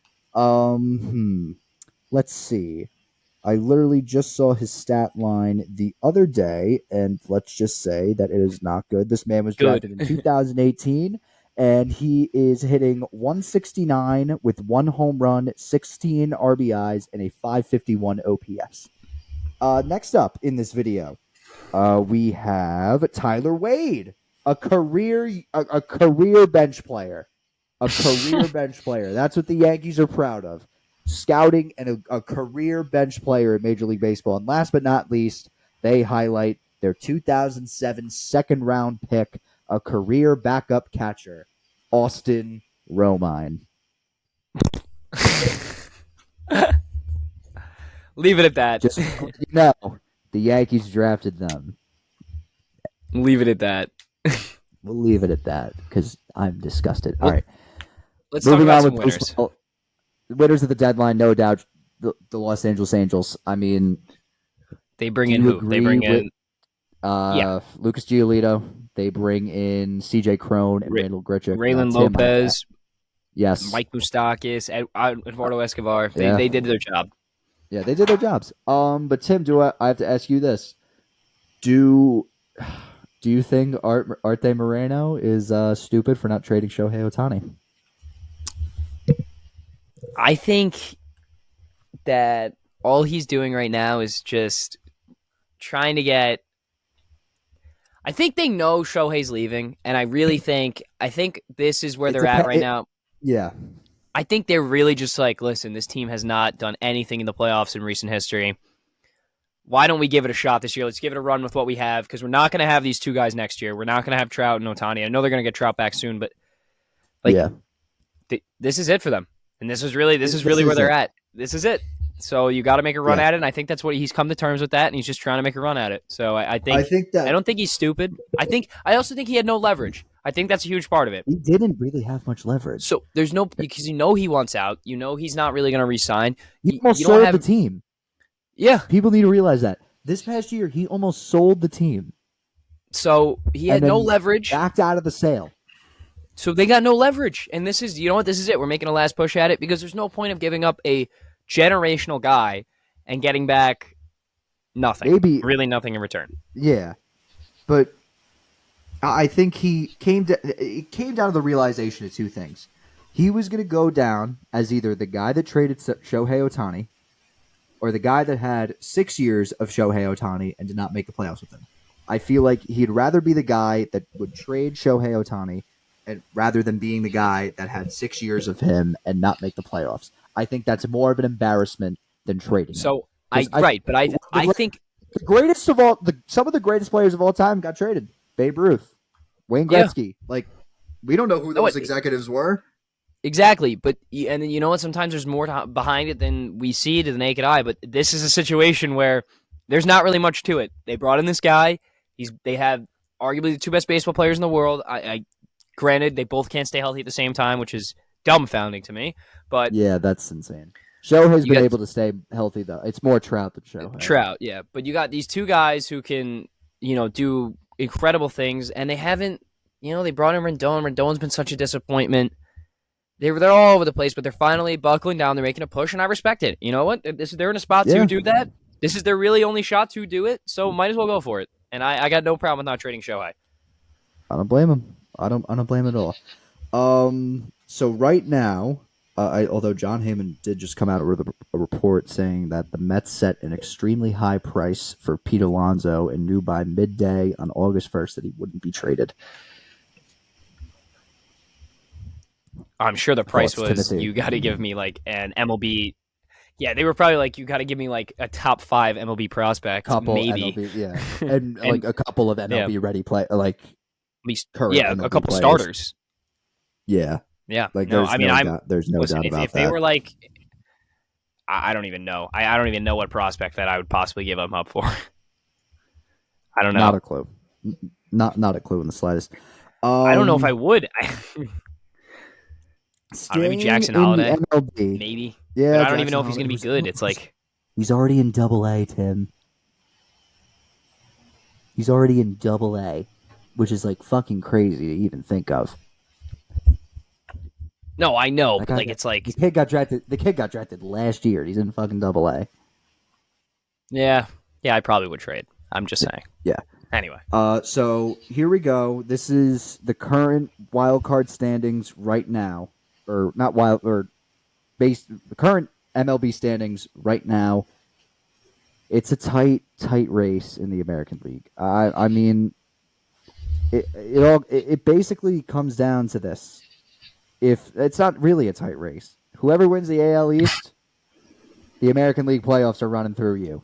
S1: Let's see. I literally just saw his stat line the other day, and let's just say that it is not good. This man was drafted in 2018. And he is hitting 169 with 1 home run, 16 RBIs, and a 551 OPS. Next up in this video, we have Tyler Wade, a career bench player. A career bench player. That's what the Yankees are proud of. Scouting and a career bench player in Major League Baseball. And last but not least, they highlight their 2007 second-round pick, a career backup catcher, Austin Romine.
S2: Leave it at that.
S1: Just the Yankees drafted them.
S2: Leave it at that.
S1: We'll leave it at that because I'm disgusted. All right.
S2: Let's talk about some winners.
S1: Baseball. Winners of the deadline, no doubt, the Los Angeles Angels. I mean,
S2: they bring in who? They bring in
S1: Lucas Giolito. They bring in C.J. Crone and Randall Grichuk.
S2: Raylan Lopez.
S1: Yes.
S2: Mike Moustakas, Eduardo Escobar. They did their job.
S1: Yeah, they did their jobs. But Tim, I have to ask you this. Do you think Arte Moreno is stupid for not trading Shohei Ohtani?
S2: I think that all he's doing right now is just trying to get. I think they know Shohei's leaving, and I think this is where they're at right now.
S1: Yeah.
S2: I think they're really just like, listen, this team has not done anything in the playoffs in recent history. Why don't we give it a shot this year? Let's give it a run with what we have, because we're not going to have these 2 guys next year. We're not going to have Trout and Ohtani. I know they're going to get Trout back soon, but this is it for them. And this is really where they're at. This is it. So you got to make a run at it. And I think that's what he's come to terms with that, and he's just trying to make a run at it. So I don't think he's stupid. I also think he had no leverage. I think that's a huge part of it.
S1: He didn't really have much leverage.
S2: So there's no, because he wants out. He's not really going to resign.
S1: He almost sold the team.
S2: Yeah.
S1: People need to realize that. This past year, he almost sold the team.
S2: So he had no leverage.
S1: Backed out of the sale.
S2: So they got no leverage. And this is, this is it. We're making a last push at it, because there's no point of giving up a generational guy and getting back nothing. Really nothing in return.
S1: Yeah. But I think it came down to the realization of 2 things. he was going to go down as either the guy that traded Shohei Ohtani or the guy that had 6 years of Shohei Ohtani and did not make the playoffs with him. I feel like he'd rather be the guy that would trade Shohei Ohtani rather than being the guy that had 6 years of him and not make the playoffs. I think that's more of an embarrassment than trading him.
S2: So, I think
S1: the greatest of all, some of the greatest players of all time got traded. Babe Ruth, Wayne Gretzky. Yeah. Like, we don't know who those executives were.
S2: Exactly, but and you know what? Sometimes there's more behind it than we see to the naked eye. But this is a situation where there's not really much to it. They brought in this guy. They have arguably the two best baseball players in the world. I granted they both can't stay healthy at the same time, which is dumbfounding to me. But
S1: yeah, that's insane. Shohei's been able to stay healthy though. It's more Trout than Shohei.
S2: Trout, yeah. But you got these two guys who can, do incredible things, and they haven't. They brought in Rendon. Rendon's been such a disappointment. They're all over the place, but they're finally buckling down. They're making a push, and I respect it. You know what? They're in a spot to do that. This is their really only shot to do it, so might as well go for it. And I got no problem with not trading Shohei.
S1: I don't blame him. I don't blame him at all. So right now, although John Heyman did just come out with a report saying that the Mets set an extremely high price for Pete Alonso and knew by midday on August 1st that he wouldn't be traded.
S2: I'm sure the price was Tennessee. You got to give me like an MLB. Yeah, they were probably like, you got to give me like a top 5 MLB prospect, maybe.
S1: MLB, yeah, and like a couple of MLB ready play, like at
S2: least
S1: current.
S2: Yeah,
S1: MLB
S2: a couple
S1: players.
S2: Starters.
S1: Yeah,
S2: yeah.
S1: Like there's no doubt about that.
S2: If they were like, I don't even know. I don't even know what prospect that I would possibly give them up for. I don't know.
S1: Not a clue. Not a clue in the slightest.
S2: I don't know if I would. Maybe Jackson Holiday. Maybe.
S1: Yeah,
S2: but I don't even know if he's going to be good. It's like
S1: he's already in Double-A, Tim. He's already in Double-A, which is like fucking crazy to even think of.
S2: No, I know, but like it's like
S1: the kid got drafted last year. He's in fucking Double-A.
S2: Yeah, I probably would trade. I'm just saying.
S1: Yeah.
S2: Anyway.
S1: So here we go. This is the current wild card standings right now. Or not wild, or based the current MLB standings right now. It's a tight race in the American League. I mean, it basically comes down to this. If it's not really a tight race, whoever wins the AL East, the American League playoffs are running through you.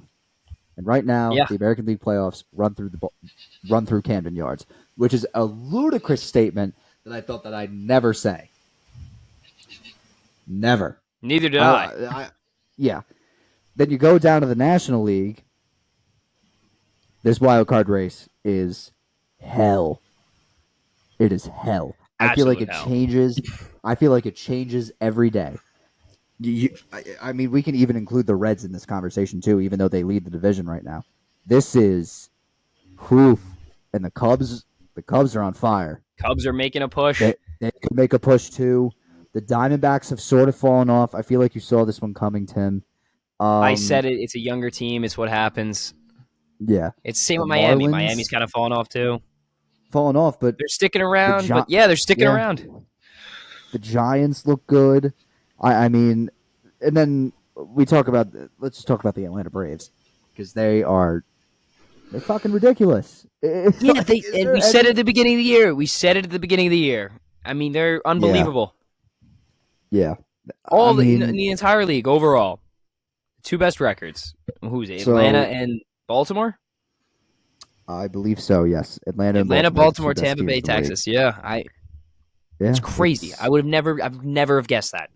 S1: And right now, the American League playoffs run through Camden Yards, which is a ludicrous statement that I thought that I'd never say. Never.
S2: Neither did I.
S1: Yeah. Then you go down to the National League. This wild card race is hell. It is hell. I feel like it changes. I feel like it changes every day. I mean, we can even include the Reds in this conversation too, even though they lead the division right now. This is, and the Cubs are on fire.
S2: Cubs are making a push.
S1: They could make a push too. The Diamondbacks have sort of fallen off. I feel like you saw this one coming, Tim.
S2: I said it. It's a younger team. It's what happens.
S1: Yeah.
S2: It's the same with Miami. Miami's kind of fallen off too.
S1: Fallen off, but
S2: they're sticking around. They're sticking around.
S1: The Giants look good. I mean, and then let's just talk about the Atlanta Braves because they're fucking ridiculous.
S2: We said it at the beginning of the year. I mean, they're unbelievable.
S1: Yeah.
S2: In the entire league overall, two best records. Who's it? Atlanta and Baltimore?
S1: I believe so. Yes, Atlanta,
S2: Baltimore, Tampa Bay, Texas. Yeah, it's crazy. I would have never have guessed that.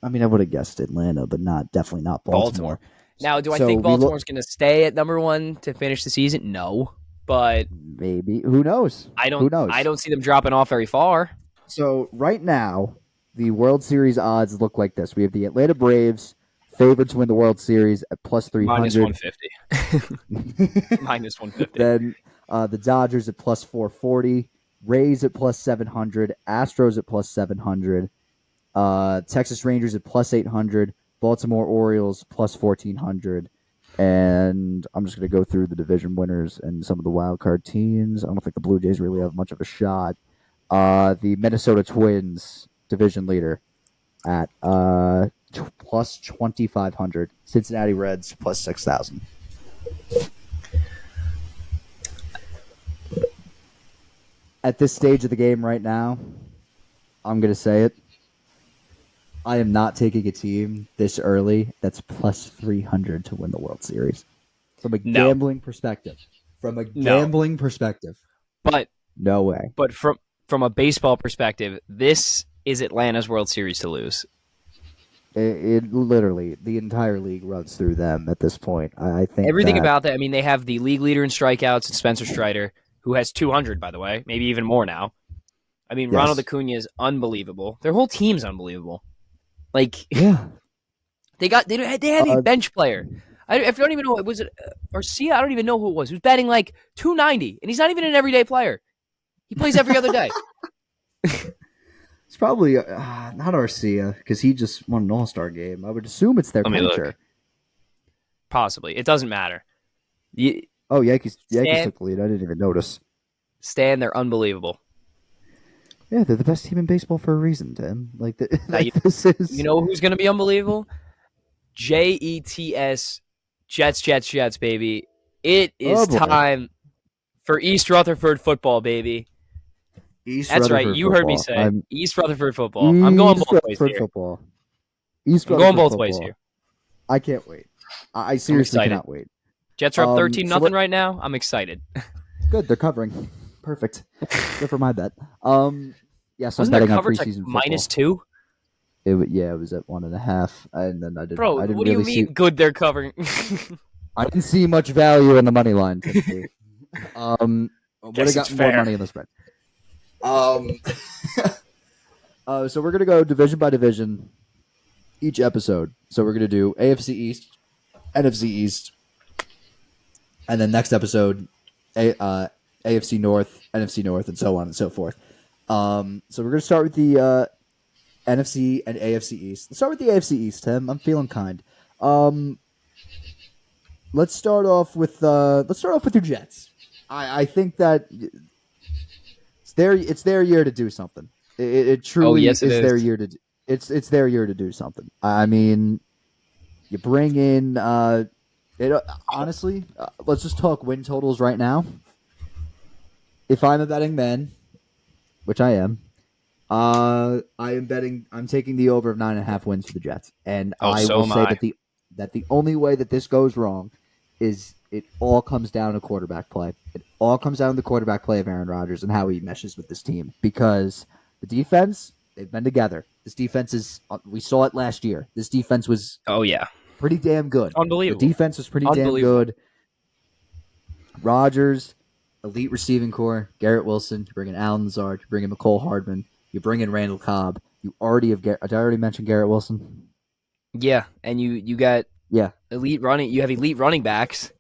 S1: I mean, I would have guessed Atlanta, but definitely not Baltimore.
S2: Now, do I think Baltimore's going to stay at number 1 to finish the season? No, but
S1: maybe. Who knows?
S2: Who knows? I don't see them dropping off very far.
S1: So right now, the World Series odds look like this: we have the Atlanta Braves favored to win the World Series at plus 300,
S2: -150. -150.
S1: Then the Dodgers at plus 440, Rays at plus 700, Astros at plus 700. Texas Rangers at plus 800, Baltimore Orioles plus 1,400, and I'm just going to go through the division winners and some of the wild card teams. I don't think the Blue Jays really have much of a shot. The Minnesota Twins division leader at plus 2,500. Cincinnati Reds plus 6,000. At this stage of the game right now, I'm going to say it. I am not taking a team this early that's plus 300 to win the World Series. From a gambling perspective. But no way.
S2: But from a baseball perspective, this is Atlanta's World Series to lose.
S1: It literally, the entire league runs through them at this point. I think
S2: everything about that. I mean, they have the league leader in strikeouts, Spencer Strider, who has 200, by the way, maybe even more now. I mean, yes. Ronald Acuna is unbelievable. Their whole team's unbelievable. Like,
S1: yeah,
S2: they have a bench player. I don't even know, was it Garcia? I don't even know who it was. Who's batting like 290, and he's not even an everyday player. He plays every other day.
S1: It's probably not Arcia because he just won an All-Star game. I would assume it's their pitcher.
S2: Possibly. It doesn't matter.
S1: Yankees took the lead. I didn't even notice.
S2: Stan, they're unbelievable.
S1: Yeah, they're the best team in baseball for a reason, Tim.
S2: This is. You know who's going to be unbelievable? Jets, baby. It is time for East Rutherford football, baby. That's right. You heard me say East Rutherford football. I'm going both ways here.
S1: Football.
S2: I'm going both ways here.
S1: I can't wait. I seriously cannot wait.
S2: Jets are up 13-0 right now. I'm excited.
S1: Good. They're covering. Perfect. Good for my bet. Yes, I'm
S2: Wasn't
S1: betting
S2: their
S1: on
S2: coverage
S1: preseason
S2: like
S1: football.
S2: -2?
S1: It was at 1.5, and then I didn't.
S2: Bro,
S1: I didn't
S2: what do you mean good? They're covering.
S1: I didn't see much value in the money line. Would have gotten more money in the spread. So we're gonna go division by division each episode. So we're gonna do AFC East, NFC East, and then next episode, AFC North, NFC North, and so on and so forth. So we're gonna start with the NFC and AFC East. Let's start with the AFC East, Tim. I'm feeling kind. Let's start off with your Jets. I think that it's their year to do something. It truly is their year to. It's their year to do something. I mean, you bring in. Honestly, let's just talk win totals right now. If I'm a betting man, which I am, I am betting. I'm taking the over of 9.5 wins for the Jets, and I will say that the only way that this goes wrong is it all comes down to quarterback play. It all comes down to the quarterback play of Aaron Rodgers and how he meshes with this team. Because the defense, they've been together. This defense is. We saw it last year. This defense was.
S2: Oh yeah.
S1: Pretty damn good.
S2: Unbelievable.
S1: The defense was pretty damn good. Rodgers, elite receiving core. Garrett Wilson. You bring in Allen Lazard. You bring in McCole Hardman. You bring in Randall Cobb. You already have. Did I already mention Garrett Wilson?
S2: Yeah, and you got elite running. You have elite running backs.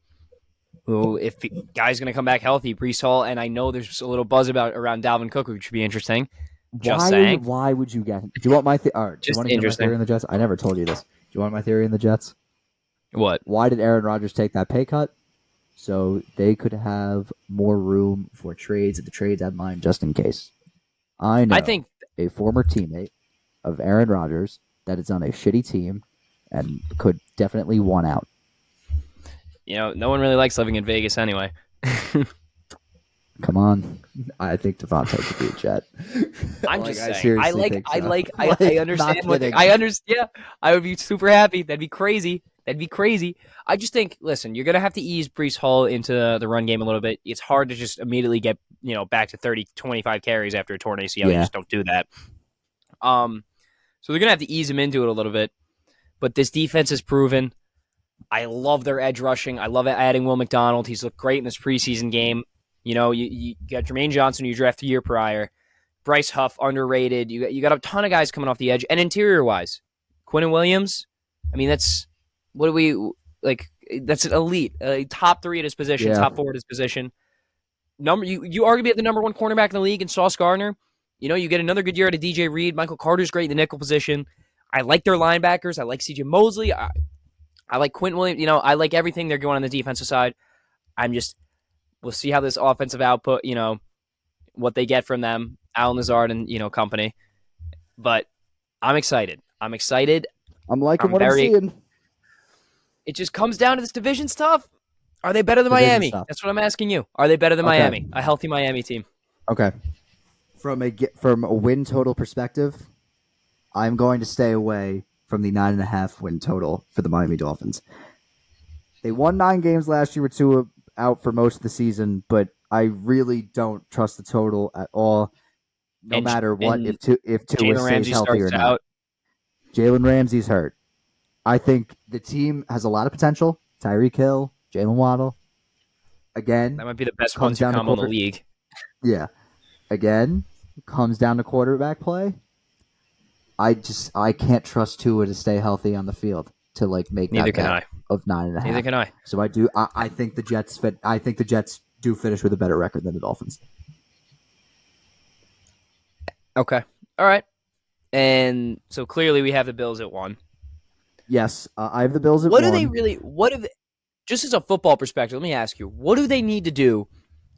S2: Who, if guy's going to come back healthy, Breece Hall, and I know there's a little buzz around Dalvin Cook, which would be interesting. Just saying.
S1: Why would you get him? Do you want my do you want to hear my theory on the Jets? I never told you this. Do you want my theory on the Jets?
S2: What?
S1: Why did Aaron Rodgers take that pay cut? So they could have more room for trades at the trade deadline, just in case. I think a former teammate of Aaron Rodgers that is on a shitty team and could definitely want out.
S2: You know, no one really likes living in Vegas anyway.
S1: Come on. I think Devontae could be a Jet.
S2: I'm just saying. I understand. I understand. Yeah, I would be super happy. That'd be crazy. I just think, listen, you're going to have to ease Breece Hall into the run game a little bit. It's hard to just immediately get, back to 30, 25 carries after a torn ACL. You just don't do that. So they're going to have to ease him into it a little bit. But this defense is proven. I love their edge rushing. I love adding Will McDonald. He's looked great in this preseason game. You got Jermaine Johnson, who you drafted a year prior. Bryce Huff, underrated. You got a ton of guys coming off the edge. And interior-wise, Quinnen Williams, I mean, that's an elite. Top 3 at his position, top 4 at his position. You arguably have the number 1 cornerback in the league in Sauce Gardner. You get another good year out of DJ Reed. Michael Carter's great in the nickel position. I like their linebackers. I like CJ Mosley. I like Quentin Williams. I like everything they're going on the defensive side. We'll see how this offensive output, what they get from them, Allen Lazard and, company. But I'm excited. I'm
S1: liking what I'm seeing.
S2: It just comes down to this division stuff. Are they better than Miami? That's what I'm asking you. Are they better than Miami? A healthy Miami team.
S1: Okay. From a win total perspective, I'm going to stay away from the 9.5 win total for the Miami Dolphins. They won 9 games last year with Tua out for most of the season, but I really don't trust the total at all. No matter what, if Tua stays healthy or not. Jalen Ramsey's hurt. I think the team has a lot of potential. Tyreek Hill, Jalen Waddle. Again,
S2: that might be the best ones to come in the league.
S1: Yeah. Again, comes down to quarterback play. I can't trust Tua to stay healthy on the field to make that bet of 9.5.
S2: Neither can I.
S1: So I think the Jets do finish with a better record than the Dolphins.
S2: Okay. All right. And so clearly we have the Bills at 1.
S1: Yes, I have the Bills at 1.
S2: Just as a football perspective, let me ask you, what do they need to do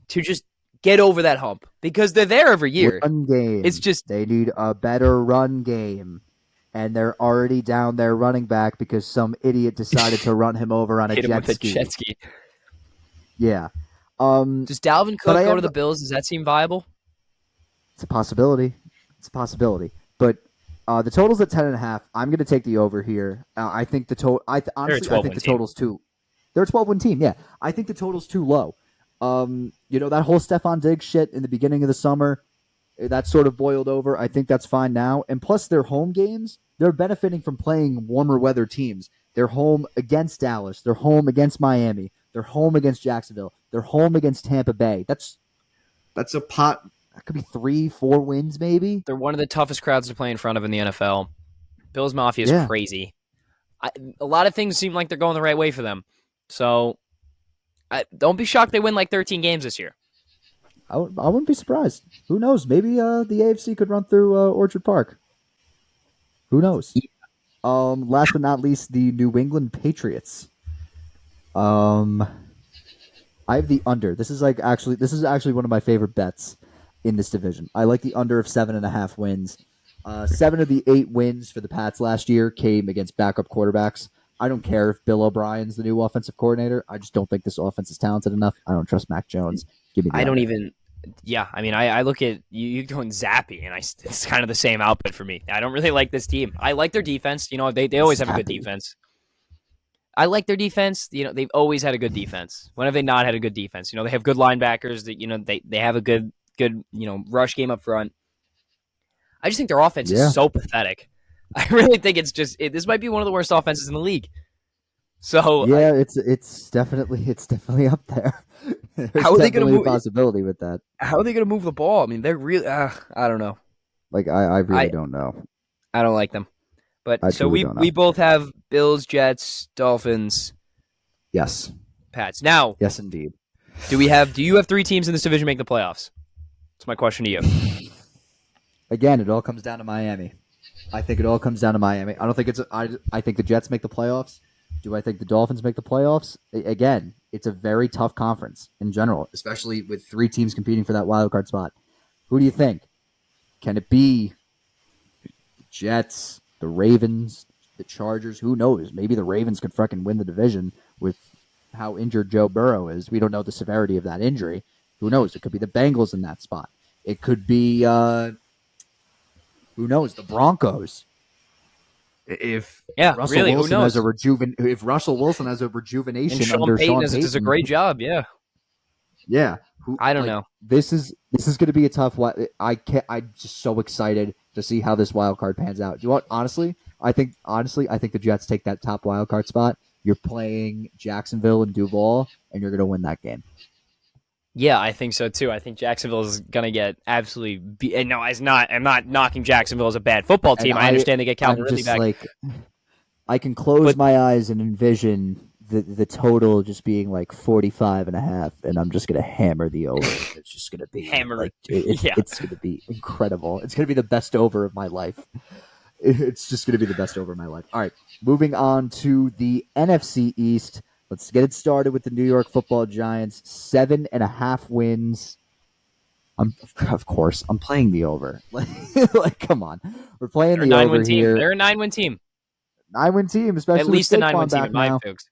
S2: to just get over that hump? Because they're there every year.
S1: Run game.
S2: It's just
S1: they need a better run game. And they're already down their running back because some idiot decided to run him over on a jet ski. Yeah.
S2: Does Dalvin Cook go to the Bills? Does that seem viable?
S1: It's a possibility. But the total's at 10.5. I'm going to take the over here. I think the total. I think the total's too. They're a 12-win team. Yeah, I think the total's too low. That whole Stephon Diggs shit in the beginning of the summer, that sort of boiled over. I think that's fine now. And plus, their home games, they're benefiting from playing warmer weather teams. They're home against Dallas. They're home against Miami. They're home against Jacksonville. They're home against Tampa Bay. That's a pot. That could be 3-4 wins, maybe.
S2: They're one of the toughest crowds to play in front of in the NFL. Bills Mafia is crazy. A lot of things seem like they're going the right way for them. So don't be shocked they win 13 games this year.
S1: I wouldn't be surprised. Who knows? Maybe the AFC could run through Orchard Park. Who knows? Yeah. Last but not least, the New England Patriots. I have the under. This is actually one of my favorite bets in this division. I like the under of 7.5 wins. 7 of the 8 wins for the Pats last year came against backup quarterbacks. I don't care if Bill O'Brien's the new offensive coordinator. I just don't think this offense is talented enough. I don't trust Mac Jones. Give me the under.
S2: Yeah, I mean, I look at you going Zappy, and it's kind of the same output for me. I don't really like this team. I like their defense. They always have a good defense. I like their defense. They've always had a good defense. When have they not had a good defense? They have good linebackers. That they have a good rush game up front. I just think their offense is so pathetic. I really think this might be one of the worst offenses in the league. So
S1: yeah, it's definitely up there. How are they going to move? Possibility with that.
S2: How are they going to move the ball? I mean, they're really. I don't know.
S1: I really don't know.
S2: I don't like them. But so we both have Bills, Jets, Dolphins.
S1: Yes.
S2: Pats. Now.
S1: Yes, indeed.
S2: Do you have 3 teams in this division make the playoffs? That's my question to you.
S1: Again, it all comes down to Miami. I think it all comes down to Miami. I don't think I think the Jets make the playoffs. Do I think the Dolphins make the playoffs? Again, it's a very tough conference in general, especially with 3 teams competing for that wild card spot. Who do you think? Can it be the Jets, the Ravens, the Chargers? Who knows? Maybe the Ravens could fucking win the division with how injured Joe Burrow is. We don't know the severity of that injury. Who knows? It could be the Bengals in that spot. It could be, who knows, the Broncos. If Russell Wilson has a rejuvenation
S2: and Sean
S1: under
S2: Payton
S1: Sean Payton
S2: does a great job, yeah.
S1: I don't know. This is going to be a tough one. I'm just so excited to see how this wild card pans out. Do you want honestly? I think the Jets take that top wild card spot. You're playing Jacksonville and Duval, and you're going to win that game.
S2: Yeah, I think so too. I think Jacksonville is gonna get absolutely beat. And no, I'm not knocking Jacksonville as a bad football team. I understand they get Calvin Ridley back.
S1: I can close my eyes and envision the total just being 45.5, and I'm just gonna hammer the over. It's just gonna be it's gonna be incredible. It's gonna be the best over of my life. It's just gonna be the best over of my life. All right, moving on to the NFC East. Let's get it started with the New York Football Giants. 7.5 wins. Of course, I'm playing the over. Like, come on, we're playing
S2: They're
S1: the over
S2: team.
S1: here.
S2: They're a 9-win team.
S1: 9-win team, especially
S2: at least
S1: with
S2: a 9-win
S1: Saquon
S2: team
S1: back
S2: in my
S1: now.
S2: books.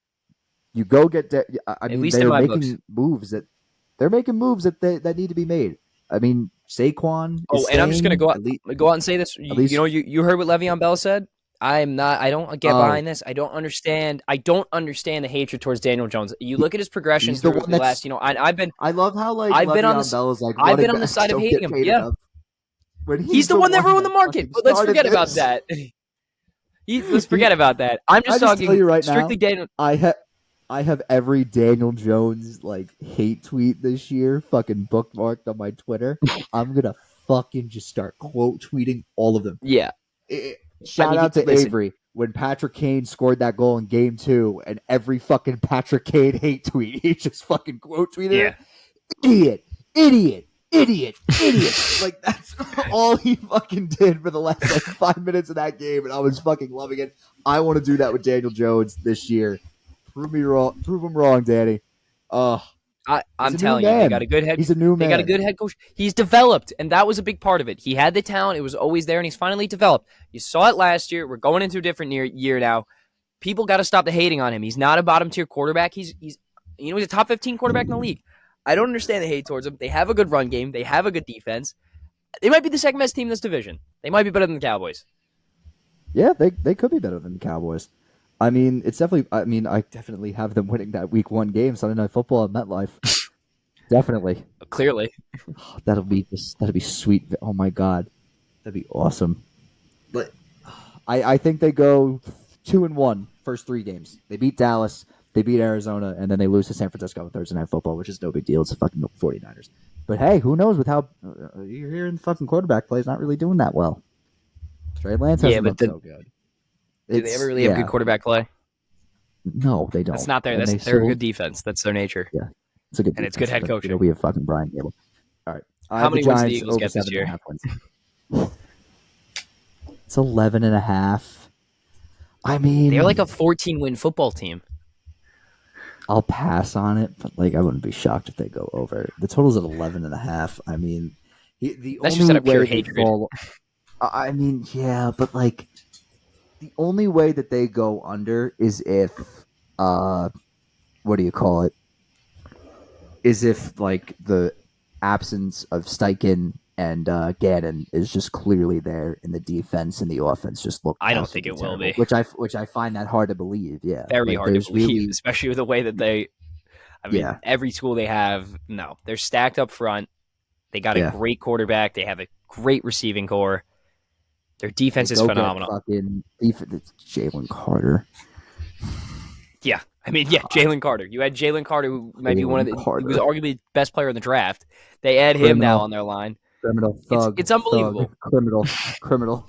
S1: You go get. I mean,
S2: least in
S1: they're
S2: my
S1: making
S2: books.
S1: moves that need to be made. I mean, Saquon.
S2: And I'm just gonna go out and say this. You heard what Le'Veon Bell said. I don't get behind this. I don't understand the hatred towards Daniel Jones. You look at his progression through the last.
S1: I love how
S2: Le'Veon
S1: Bell is like.
S2: I've been on the side of hating him. Yeah, he's the one that ruined the market. But let's forget about that. Let's forget about that. I'm just talking strictly Daniel.
S1: I have every Daniel Jones hate tweet this year fucking bookmarked on my Twitter. I'm gonna fucking just start quote tweeting all of them.
S2: Yeah.
S1: Shout out to Avery when Patrick Kane scored that goal in Game 2, and every fucking Patrick Kane hate tweet he just fucking quote tweeted. Yeah. Idiot. Like, that's all he fucking did for the last 5 minutes of that game, and I was fucking loving it. I want to do that with Daniel Jones this year. Prove him wrong, Danny.
S2: I'm telling you, they got a good head.
S1: He's a new man.
S2: They got a good head coach. He's developed, and that was a big part of it. He had the talent; it was always there, and he's finally developed. You saw it last year. We're going into a different year now. People got to stop the hating on him. He's not a bottom tier quarterback. He's a top 15 quarterback in the league. I don't understand the hate towards him. They have a good run game. They have a good defense. They might be the second best team in this division. They might be better than the Cowboys.
S1: Yeah, they could be better than the Cowboys. I mean, I definitely have them winning that Week 1 game, Sunday Night Football at MetLife. Definitely.
S2: Clearly.
S1: That'll be sweet. Oh my God, that'd be awesome. But I think they go 2-1 first 3 games. They beat Dallas, they beat Arizona, and then they lose to San Francisco on Thursday Night Football, which is no big deal. It's the fucking 49ers. But hey, who knows with how you're hearing the fucking quarterback play is not really doing that well. Trey Lance hasn't looked so good.
S2: Do they ever really have good quarterback play?
S1: No, they don't.
S2: That's not there. They're a good defense. That's their nature.
S1: Yeah, it's a good.
S2: And it's good head coaching.
S1: We have fucking Brian Gable. All right.
S2: How many wins do the Eagles get this year?
S1: It's 11.5. I mean,
S2: they're like a 14-win football team.
S1: I'll pass on it, but I wouldn't be shocked if they go over. The total's at 11.5. I mean,
S2: that's just out of pure hatred.
S1: I mean, yeah, but the only way that they go under is if, what do you call it? Is if the absence of Steichen and Gannon is just clearly there, and the defense and the offense just look.
S2: I don't think it will be.
S1: Which I find that hard to believe. Yeah,
S2: very hard to believe, especially with the way that they. I mean, every tool they have. No, they're stacked up front. They got a great quarterback. They have a great receiving core. Their defense is phenomenal.
S1: Fucking defense, Jalen Carter.
S2: Yeah, I mean, Jalen Carter. You had Jalen Carter, who might be he was arguably the best player in the draft. They add him now on their line.
S1: Criminal thug.
S2: It's unbelievable.
S1: Thug, criminal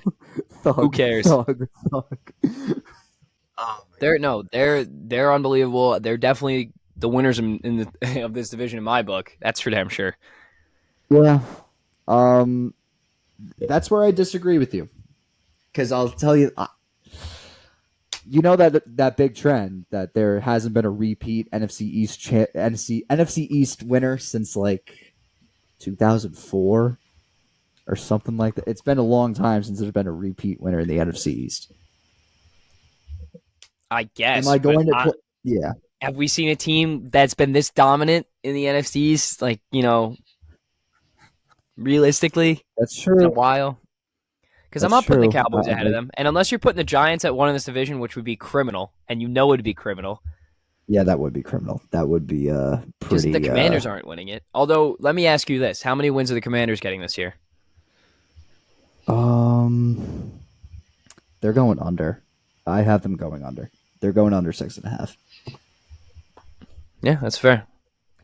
S1: thug.
S2: Who cares?
S1: Thug.
S2: They're unbelievable. They're definitely the winners of this division in my book. That's for damn sure.
S1: Yeah. That's where I disagree with you. Because I'll tell you, you know that big trend that there hasn't been a repeat NFC East winner since 2004 or something like that. It's been a long time since there's been a repeat winner in the NFC East.
S2: I guess.
S1: Am I going to? Yeah.
S2: Have we seen a team that's been this dominant in the NFC East? Realistically,
S1: that's true.
S2: In a while. Because I'm not putting the Cowboys ahead of them. And unless you're putting the Giants at 1 in this division, which would be criminal, and it would be criminal.
S1: Yeah, that would be criminal. That would be pretty...
S2: Because the Commanders aren't winning it. Although, let me ask you this. How many wins are the Commanders getting this year?
S1: They're going under. I have them going under. They're going under 6.5.
S2: Yeah, that's fair.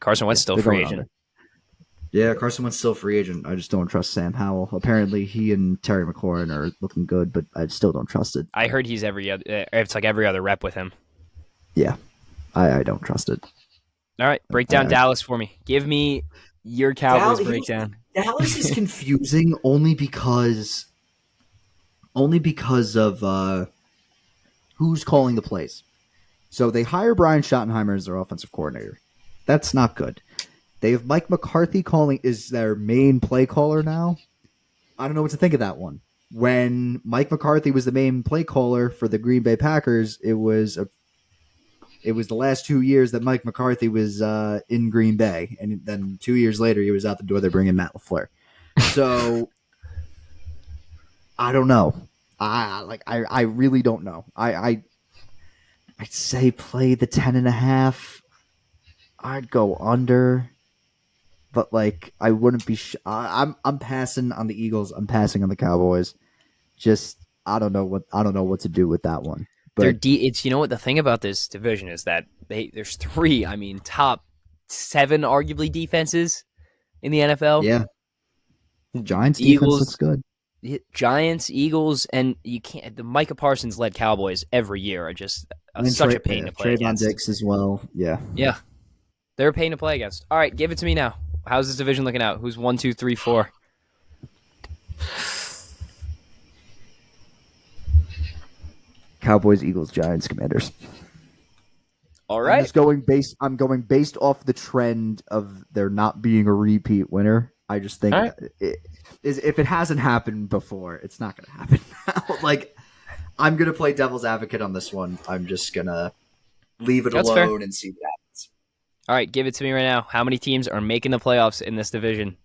S2: Carson Wentz still free agent.
S1: Under. Yeah, Carson Wentz still free agent. I just don't trust Sam Howell. Apparently, he and Terry McLaurin are looking good, but I still don't trust it.
S2: I heard he's every other rep with him.
S1: Yeah, I don't trust it.
S2: All right, break down Dallas for me. Give me your Cowboys breakdown.
S1: Dallas is confusing only because of who's calling the plays. So they hire Brian Schottenheimer as their offensive coordinator. That's not good. They have Mike McCarthy is their main play caller now. I don't know what to think of that one. When Mike McCarthy was the main play caller for the Green Bay Packers, it was the last 2 years that Mike McCarthy was in Green Bay, and then 2 years later he was out the door. They're bringing Matt LaFleur. So I don't know. I really don't know. I'd say play the 10.5. I'd go under. But I wouldn't be. I'm passing on the Eagles. I'm passing on the Cowboys. Just I don't know what to do with that one. But
S2: it's what the thing about this division is that there's 3. I mean, top 7 arguably defenses in the NFL.
S1: Yeah, Giants defense looks good.
S2: Giants, Eagles, and you can't. The Micah Parsons led Cowboys every year are just such a pain to play against.
S1: Trayvon Diggs as well. Yeah.
S2: They're a pain to play against. All right, give it to me now. How's this division looking out? Who's 1, 2, 3, 4?
S1: Cowboys, Eagles, Giants, Commanders.
S2: All right.
S1: I'm going based off the trend of there not being a repeat winner. I just think if it hasn't happened before, it's not going to happen now. I'm going to play devil's advocate on this one. I'm just going to leave it alone and see what happens.
S2: All right, give it to me right now. How many teams are making the playoffs in this division?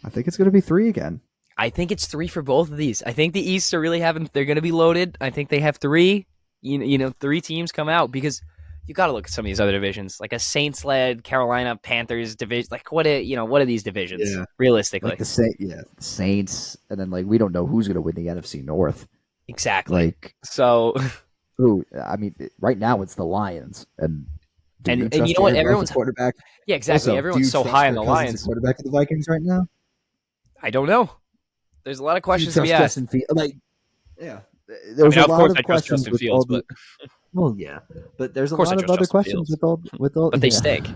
S1: I think it's going to be 3 again.
S2: I think it's 3 for both of these. I think the East are really they're going to be loaded. I think they have 3. 3 teams come out because you got to look at some of these other divisions, like a Saints-led Carolina Panthers division. What are these divisions realistically?
S1: The Saints, and then we don't know who's going to win the NFC North.
S2: Exactly.
S1: Right now it's the Lions, and
S2: you know what? Everyone's
S1: quarterback.
S2: Yeah, exactly. Also, everyone's so high on the Lions.
S1: Quarterback of the Vikings right now.
S2: I don't know. There's a lot of questions to be asked.
S1: There's a lot of questions
S2: Justin Fields, but
S1: there's a lot of other questions with all.
S2: But they stink.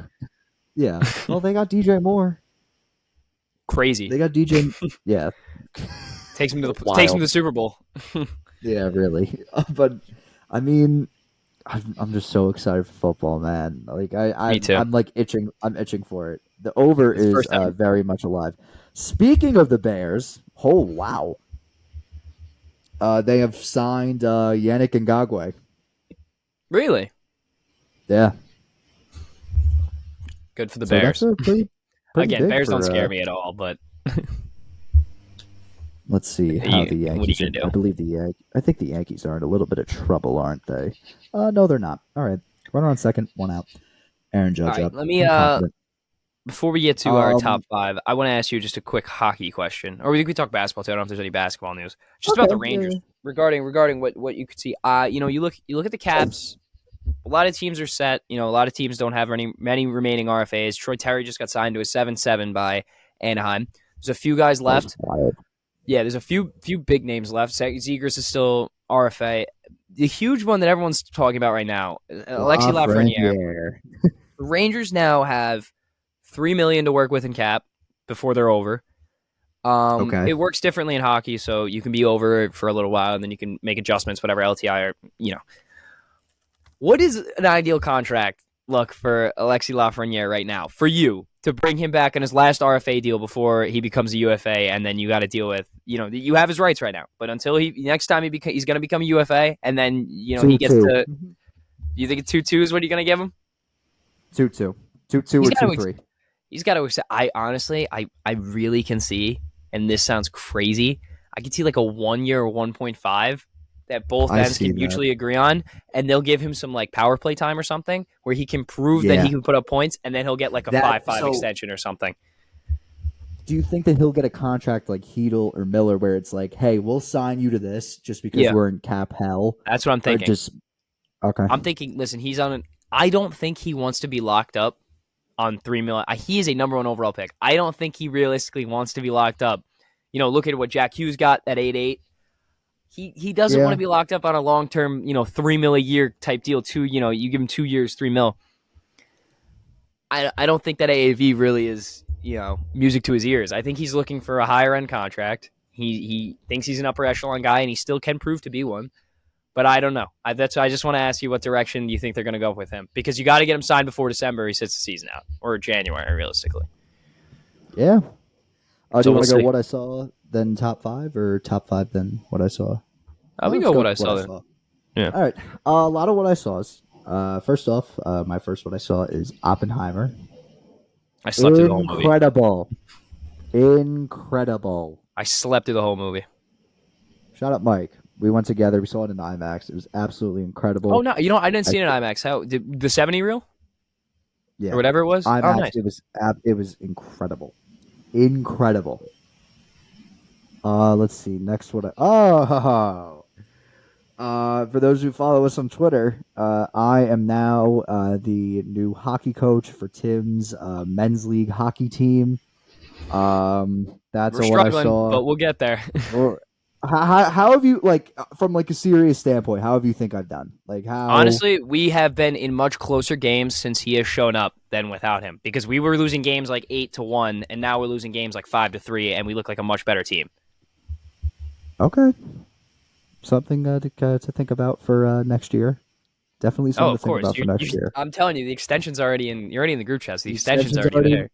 S1: Yeah. Well, they got DJ Moore.
S2: Crazy.
S1: They got DJ. Yeah.
S2: Takes him to the Super Bowl.
S1: Yeah, really. But I mean, I'm just so excited for football, man.
S2: Me too.
S1: I'm itching. I'm itching for it. The over is very much alive. Speaking of the Bears, oh wow. They have signed Yannick Ngakoue.
S2: Really?
S1: Yeah.
S2: Good for the Bears.
S1: Pretty
S2: Again, Bears don't scare me at all, but
S1: let's see how the Yankees.
S2: What are you gonna
S1: do? I think the Yankees are in a little bit of trouble, aren't they? No, they're not. All right, runner on second, 1 out. Aaron Judge up.
S2: Let me before we get to our top 5, I want to ask you just a quick hockey question, or we could talk basketball too. I don't know if there's any basketball news. Just about the Rangers regarding what you could see. You look at the Caps. A lot of teams are set. A lot of teams don't have many remaining RFAs. Troy Terry just got signed to a 7-7 by Anaheim. There's a few guys left. Yeah, there's a few big names left. Zegras is still RFA. The huge one that everyone's talking about right now, Alexis Lafreniere. The Rangers now have $3 million to work with in cap before they're over. It works differently in hockey, so you can be over for a little while and then you can make adjustments, whatever LTI or What is an ideal contract look for Alexis Lafreniere right now for you to bring him back on his last RFA deal before he becomes a UFA, and then you got to deal with you have his rights right now, but until next time he's going to become a UFA, and then he gets to. You think 2-2 is what you're going to give him?
S1: 2-2, 2-2 or 2-3.
S2: He's got to accept. I honestly, I really can see, and this sounds crazy. I can see like a 1 year or 1.5 that both ends can mutually agree on, and they'll give him some power play time or something where he can prove that he can put up points, and then he'll get a 5-5 extension or something.
S1: Do you think that he'll get a contract like Hedl or Miller where it's hey, we'll sign you to this just because we're in cap hell?
S2: That's what I'm thinking.
S1: Okay.
S2: I'm thinking, listen, he's on I don't think he wants to be locked up on $3 million. He is a number 1 overall pick. I don't think he realistically wants to be locked up. Look at what Jack Hughes got at 8-8. He doesn't want to be locked up on a long-term, $3 million a year type deal. You give him 2 years, $3 million. I don't think that AAV really is, music to his ears. I think he's looking for a higher end contract. He thinks he's an upper echelon guy, and he still can prove to be one. But I don't know. I just want to ask you what direction you think they're going to go with him, because you got to get him signed before December. He sits the season out, or January, realistically.
S1: Yeah.
S2: So
S1: do you want to
S2: we'll
S1: go what I saw, then top 5, or top 5, then what I saw?
S2: We go what I saw. Yeah.
S1: All right. A lot of what I saw is, first off, my first what I saw is Oppenheimer.
S2: I slept through the whole movie.
S1: Incredible.
S2: I slept through the whole movie.
S1: Shout out Mike. We went together. We saw it in IMAX. It was absolutely incredible.
S2: Oh no, I didn't see it in IMAX. How did the 70 reel?
S1: Yeah,
S2: or whatever it was.
S1: IMAX.
S2: Oh, nice.
S1: It was incredible. Let's see. Next one. For those who follow us on Twitter, I am now the new hockey coach for Tim's men's league hockey team. That's
S2: We're
S1: what I saw.
S2: But we'll get there.
S1: How have you, like, from like a serious standpoint? How have you think I've done? Like, how?
S2: Honestly, we have been in much closer games since he has shown up than without him, because we were losing games like 8-1, and now we're losing games like 5-3, and we look like a much better team.
S1: Okay, something to think about for next year. Definitely something to think about for next year.
S2: I'm telling you, the extension's already in. You're already in the group chat. So the extension's already there.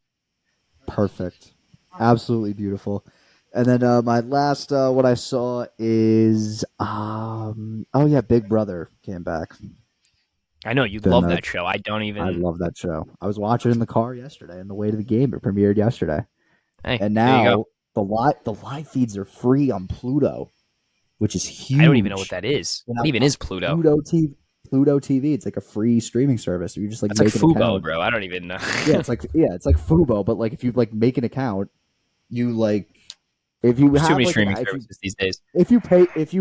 S1: Perfect, absolutely beautiful. And then my last what I saw is Big Brother came back.
S2: I know you love that show. I
S1: love that show. I was watching it in the car yesterday on the way to the game. It premiered yesterday.
S2: Hey,
S1: and now the live feeds are free on Pluto, which is huge.
S2: I don't even know what that is. What even is Pluto?
S1: Pluto TV. It's like a free streaming service. You just like
S2: it's
S1: make
S2: like
S1: an
S2: Fubo,
S1: account.
S2: bro. I don't even know.
S1: It's like Fubo, but like if you like make an account, you like. If you
S2: There's
S1: have
S2: too many
S1: like
S2: streaming services these days.
S1: If you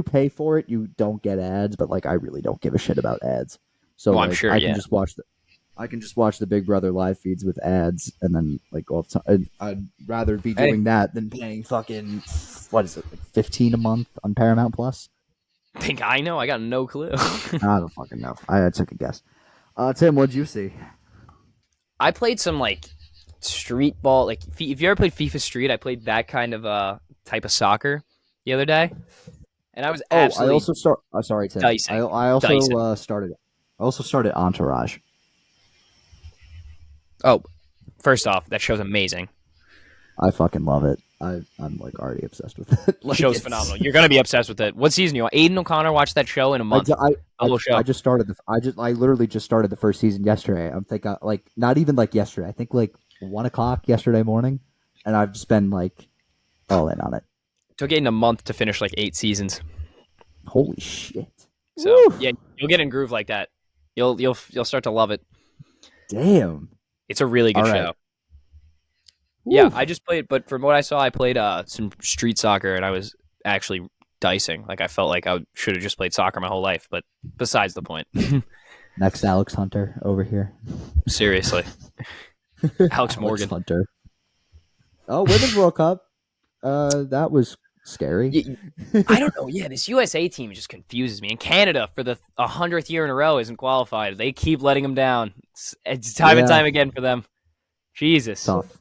S1: pay for it, you don't get ads. But like, I really don't give a shit about ads. So
S2: I'm sure.
S1: I can just watch the Big Brother live feeds with ads, and then like all the time. I'd rather be doing that than paying fucking what is it, like $15 a month on Paramount Plus.
S2: Think I know? I got no clue.
S1: I don't fucking know. I took a guess. Tim, what'd you see?
S2: I played some like street ball. Like if you ever played FIFA Street, I played that kind of type of soccer the other day, and I was absolutely.
S1: I also start. Sorry, Tim.
S2: Dicing.
S1: I also started. I also started Entourage.
S2: Oh, first off, that show's amazing.
S1: I fucking love it. I'm like already obsessed with it.
S2: The show's phenomenal. You're gonna be obsessed with it. What season you on? Aiden O'Connor watched that show in a month.
S1: I literally just started the first season yesterday. I'm thinking like not even like yesterday. I think like 1:00 yesterday morning, and I've just been like all in on it.
S2: It took Aiden a month to finish like 8 seasons.
S1: Holy shit!
S2: So yeah, you'll get in groove like that. You'll start to love it.
S1: Damn,
S2: it's a really good show. Yeah, I just played, but from what I saw, I played some street soccer, and I was actually dicing. Like I felt like I should have just played soccer my whole life, but besides the point.
S1: Next Alex Hunter over here.
S2: Seriously. Alex Morgan.
S1: Hunter. Oh, Women's World Cup. That was scary.
S2: I don't know. Yeah, this USA team just confuses me. And Canada, for the 100th year in a row, isn't qualified. They keep letting them down. It's time and time again for them. Jesus.
S1: Tough.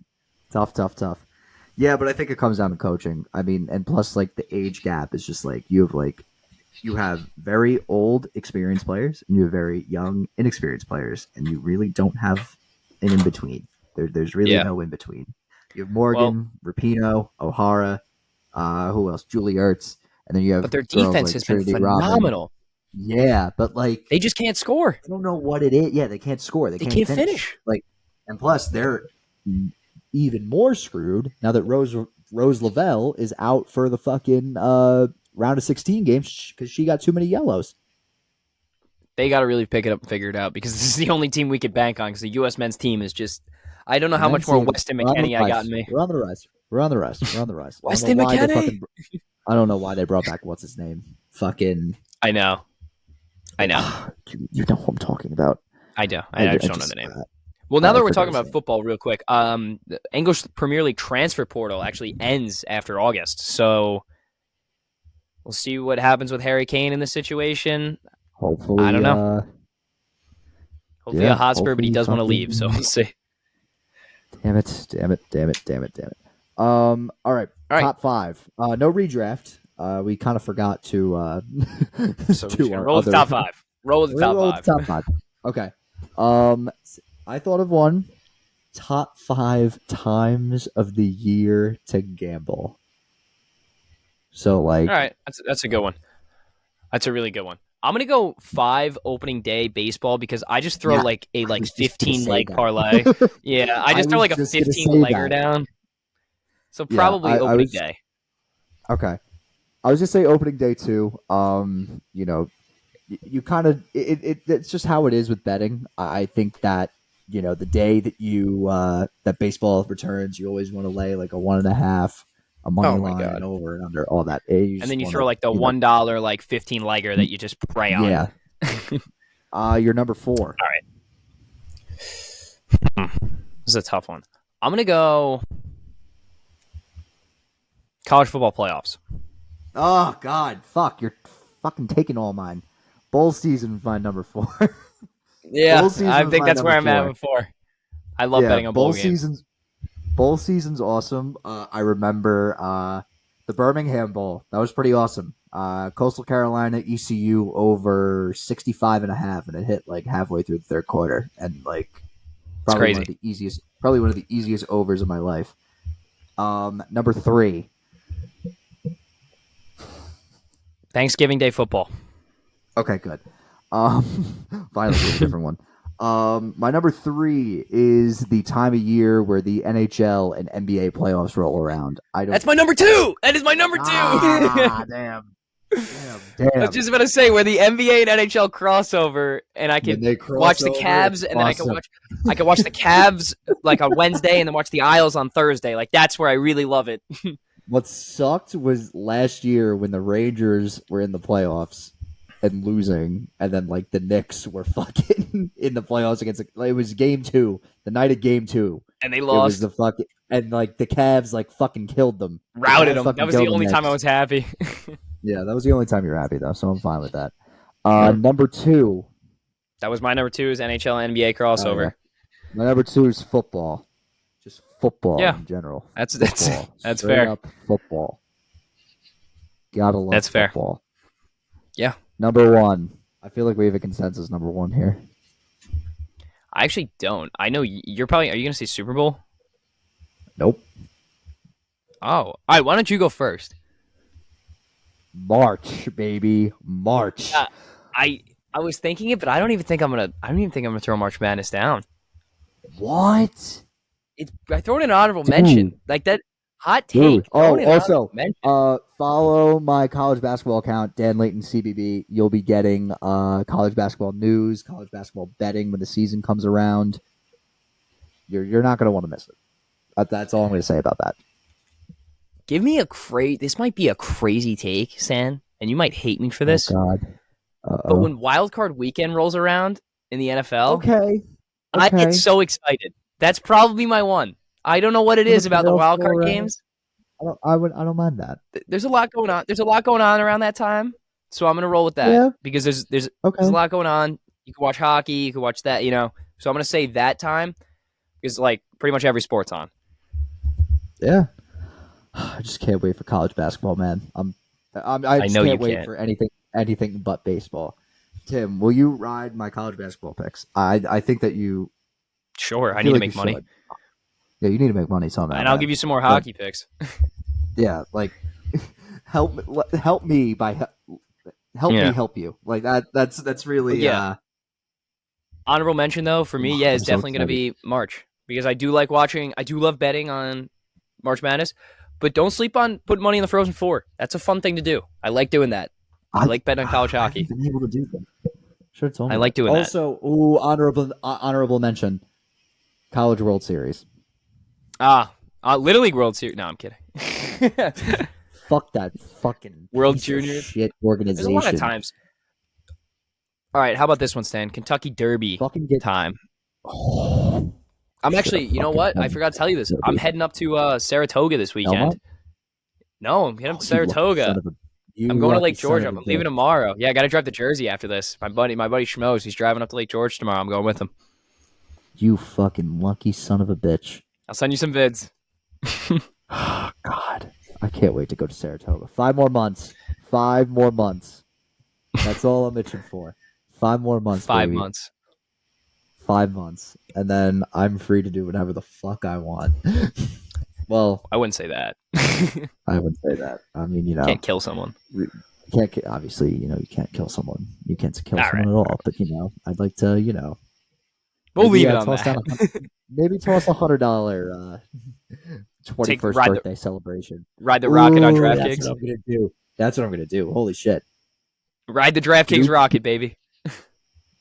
S1: Yeah, but I think it comes down to coaching. I mean, and plus, like, the age gap is just like you have very old, experienced players, and you have very young, inexperienced players, and you really don't have an in between. There's really no in between. You have Morgan, Rapinoe, O'Hara, who else? Julie Ertz, and then you have.
S2: But their defense has been phenomenal.
S1: Yeah, but like
S2: they just can't score.
S1: I don't know what it is. Yeah, they can't score. They can't finish. Like, and plus they're even more screwed now that Rose Lavelle is out for the fucking round of 16 games because she got too many yellows.
S2: They got to really pick it up and figure it out, because this is the only team we could bank on, because the U.S. men's team is just I don't know how much more Weston McKennie I got in me.
S1: We're on the rise.
S2: Weston McKennie?
S1: I don't know why they brought back what's his name. Fucking
S2: I know.
S1: You know who I'm talking about.
S2: I do. I just don't know the name. Well, now that we're talking about football real quick, the English Premier League transfer portal actually ends after August. So we'll see what happens with Harry Kane in this situation.
S1: Hopefully.
S2: I don't know. Hopefully a Hotspur, but he does want to leave, so we'll see.
S1: Damn it. All right. Top 5. No redraft. we kind of forgot to
S2: so roll with the top five. Roll with the top five.
S1: Okay. I thought of one. Top 5 times of the year to gamble. So like,
S2: all right, that's a good one. That's a really good one. I'm gonna go 5 opening day baseball because I just throw like a 15 leg parlay. Yeah, I just throw like a 15 legger down. So probably opening day.
S1: Okay, I was gonna say opening day too. You know, you kind of it's just how it is with betting. I think that the day that that baseball returns, you always want to lay like a 1.5. A money line over and under all that. And
S2: then you throw like the $1 like 15 legger that you just pray on.
S1: Yeah. You're number 4.
S2: All right. This is a tough one. I'm gonna go college football playoffs.
S1: Oh God, fuck! You're fucking taking all mine. Bowl season is my number 4.
S2: Yeah, I think that's where I'm at with 4. I love betting on bowl games.
S1: Bowl season's awesome. I remember the Birmingham Bowl. That was pretty awesome. Coastal Carolina, ECU over 65.5, and it hit like halfway through the third quarter, and like probably one of the easiest overs of my life. Number 3.
S2: Thanksgiving Day football.
S1: Okay, good. Finally, a different one. My number 3 is the time of year where the NHL and NBA playoffs roll around.
S2: That's my number 2. That is my number 2.
S1: Damn.
S2: I was just about to say where the NBA and NHL crossover, and I can watch the Cavs, and then I can watch the Cavs like on Wednesday, and then watch the Isles on Thursday. Like that's where I really love it.
S1: What sucked was last year when the Rangers were in the playoffs and losing, and then like the Knicks were fucking in the playoffs against. It was game 2, the night of game 2,
S2: and they lost.
S1: It was and like the Cavs like fucking killed them,
S2: routed them. That was the only time I was happy.
S1: Yeah, that was the only time you're happy though, so I'm fine with that. Number 2.
S2: That was my number 2 is NHL and NBA crossover.
S1: Oh, yeah. My number 2 is football, just football in general.
S2: That's
S1: Straight
S2: fair.
S1: Up football. Gotta love
S2: that's
S1: football.
S2: Fair. Yeah.
S1: Number 1. I feel like we have a consensus number 1 here.
S2: I actually don't. I know you're probably. Are you going to say Super Bowl?
S1: Nope.
S2: Oh, all right. Why don't you go first?
S1: March, baby, March.
S2: Yeah, I was thinking it, but I don't even think I'm gonna throw March Madness down.
S1: What?
S2: I throw it in an honorable mention, like that. Hot take.
S1: Also, follow my college basketball account, Dan Layton CBB. You'll be getting college basketball news, college basketball betting when the season comes around. You're not going to want to miss it. That's all I'm going to say about that.
S2: Give me this might be a crazy take, San, and you might hate me for this.
S1: Oh, God.
S2: But when Wild Card Weekend rolls around in the NFL,
S1: okay.
S2: I get so excited. That's probably my one. I don't know what it is about the wild card games.
S1: I don't mind that.
S2: There's a lot going on. There's a lot going on around that time, so I'm gonna roll with that because there's a lot going on. You can watch hockey, you can watch that, So I'm gonna say that time because like pretty much every sport's on.
S1: Yeah, I just can't wait for college basketball, man. I just can't wait for anything but baseball. Tim, will you ride my college basketball picks? I think that you.
S2: Sure, I need to make money.
S1: Yeah, you need to make money somehow.
S2: And I'll give you some more hockey picks.
S1: Yeah, like help me by me help you. Like that's really
S2: Honorable mention though for me, it's definitely going to be March because I do like watching. I do love betting on March Madness, but don't sleep on putting money in the Frozen Four. That's a fun thing to do. I like doing that. I like betting on college hockey.
S1: I've been able to do that. Sure, it's
S2: I like doing that.
S1: Also, honorable mention, College World Series.
S2: Little League World Series. No, I'm kidding.
S1: Fuck that fucking
S2: World Juniors
S1: shit organization.
S2: There's a lot of times. All right, how about this one, Stan? Kentucky Derby time.
S1: Oh,
S2: I'm actually, you know what? I forgot to tell you this. I'm heading up to Saratoga this weekend. No, I'm heading up to Saratoga. I'm going to Lake George. I'm leaving tomorrow. Yeah, I got to drive to Jersey after this. My buddy Schmoes, he's driving up to Lake George tomorrow. I'm going with him.
S1: You fucking lucky son of a bitch.
S2: I'll send you some vids.
S1: Oh, God. I can't wait to go to Saratoga. 5 more months. 5 more months. That's all I'm itching for. 5 more months.
S2: 5
S1: baby.
S2: months.
S1: 5 months, and then I'm free to do whatever the fuck I want. Well,
S2: I wouldn't say that.
S1: I would say that. I mean, you
S2: can't kill someone.
S1: Obviously, you can't kill someone. You can't kill someone at all. But I'd like to,
S2: we'll leave it on that.
S1: Maybe toss $100 21st birthday celebration.
S2: Ride the rocket on DraftKings.
S1: That's what I'm gonna do. That's what I'm gonna do. Holy shit!
S2: Ride the DraftKings rocket, baby.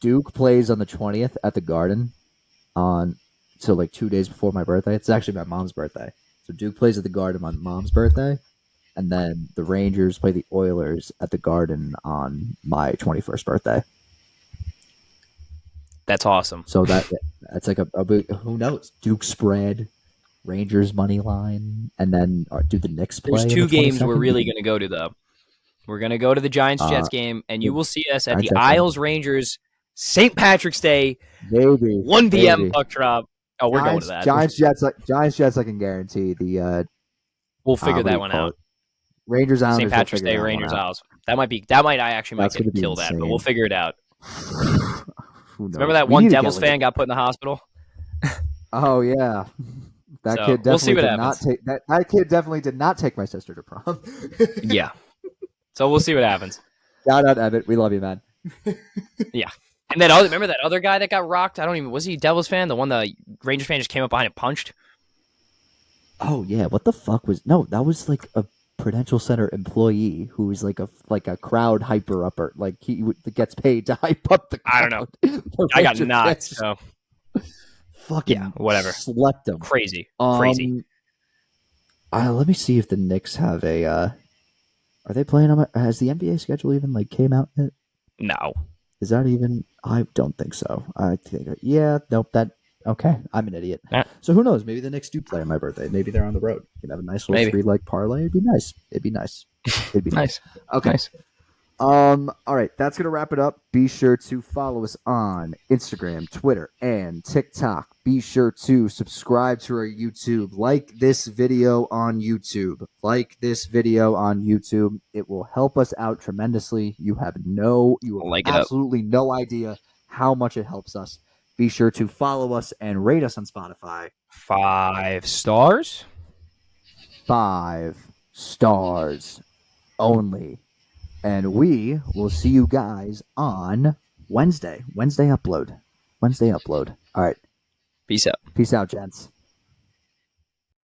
S1: Duke plays on the 20th at the Garden so like 2 days before my birthday. It's actually my mom's birthday. So Duke plays at the Garden on Mom's birthday, and then the Rangers play the Oilers at the Garden on my 21st birthday.
S2: That's awesome.
S1: So that's like a big, who knows? Duke spread, Rangers money line, and then do the Knicks play?
S2: There's 2 games we're really going to go to, though. We're going to go to the Giants-Jets game, and you will see us at the Isles-Rangers St. Patrick's Day, 1 p.m. puck drop. Oh, we're going to that.
S1: Giants-Jets, I can guarantee.
S2: We'll figure that one out.
S1: Rangers Islanders.
S2: St. Patrick's Day, Rangers Isles. I actually might kill that, but we'll figure it out. Remember that one Devils fan got put in the hospital?
S1: Oh yeah, kid definitely did not take my sister to prom.
S2: Yeah, so we'll see what happens.
S1: Shout out Evan, we love you, man.
S2: Yeah, and then remember that other guy that got rocked? Was he a Devils fan? The one the Rangers fan just came up behind and punched.
S1: Oh yeah, what the fuck that was like a Prudential Center employee who was like a crowd hyper upper, like he gets paid to hype up the crowd.
S2: I don't know. I got knocked. So
S1: fucking
S2: whatever.
S1: Slept him.
S2: Crazy.
S1: Let me see if the Knicks have a. Are they playing on? Has the NBA schedule even came out yet?
S2: No.
S1: Is that even? I don't think so. I think nope. Okay, I'm an idiot.
S2: Yeah.
S1: So who knows? Maybe the Knicks do play on my birthday. Maybe they're on the road. You can have a nice little 3-leg parlay. It'd be nice. It'd be nice. Okay.
S2: Nice.
S1: All right, that's gonna wrap it up. Be sure to follow us on Instagram, Twitter, and TikTok. Be sure to subscribe to our YouTube. Like this video on YouTube. It will help us out tremendously. You have absolutely no idea how much it helps us. Be sure to follow us and rate us on Spotify.
S2: 5 stars?
S1: 5 stars only. And we will see you guys on Wednesday. Wednesday upload. All right.
S2: Peace out.
S1: Peace out, gents.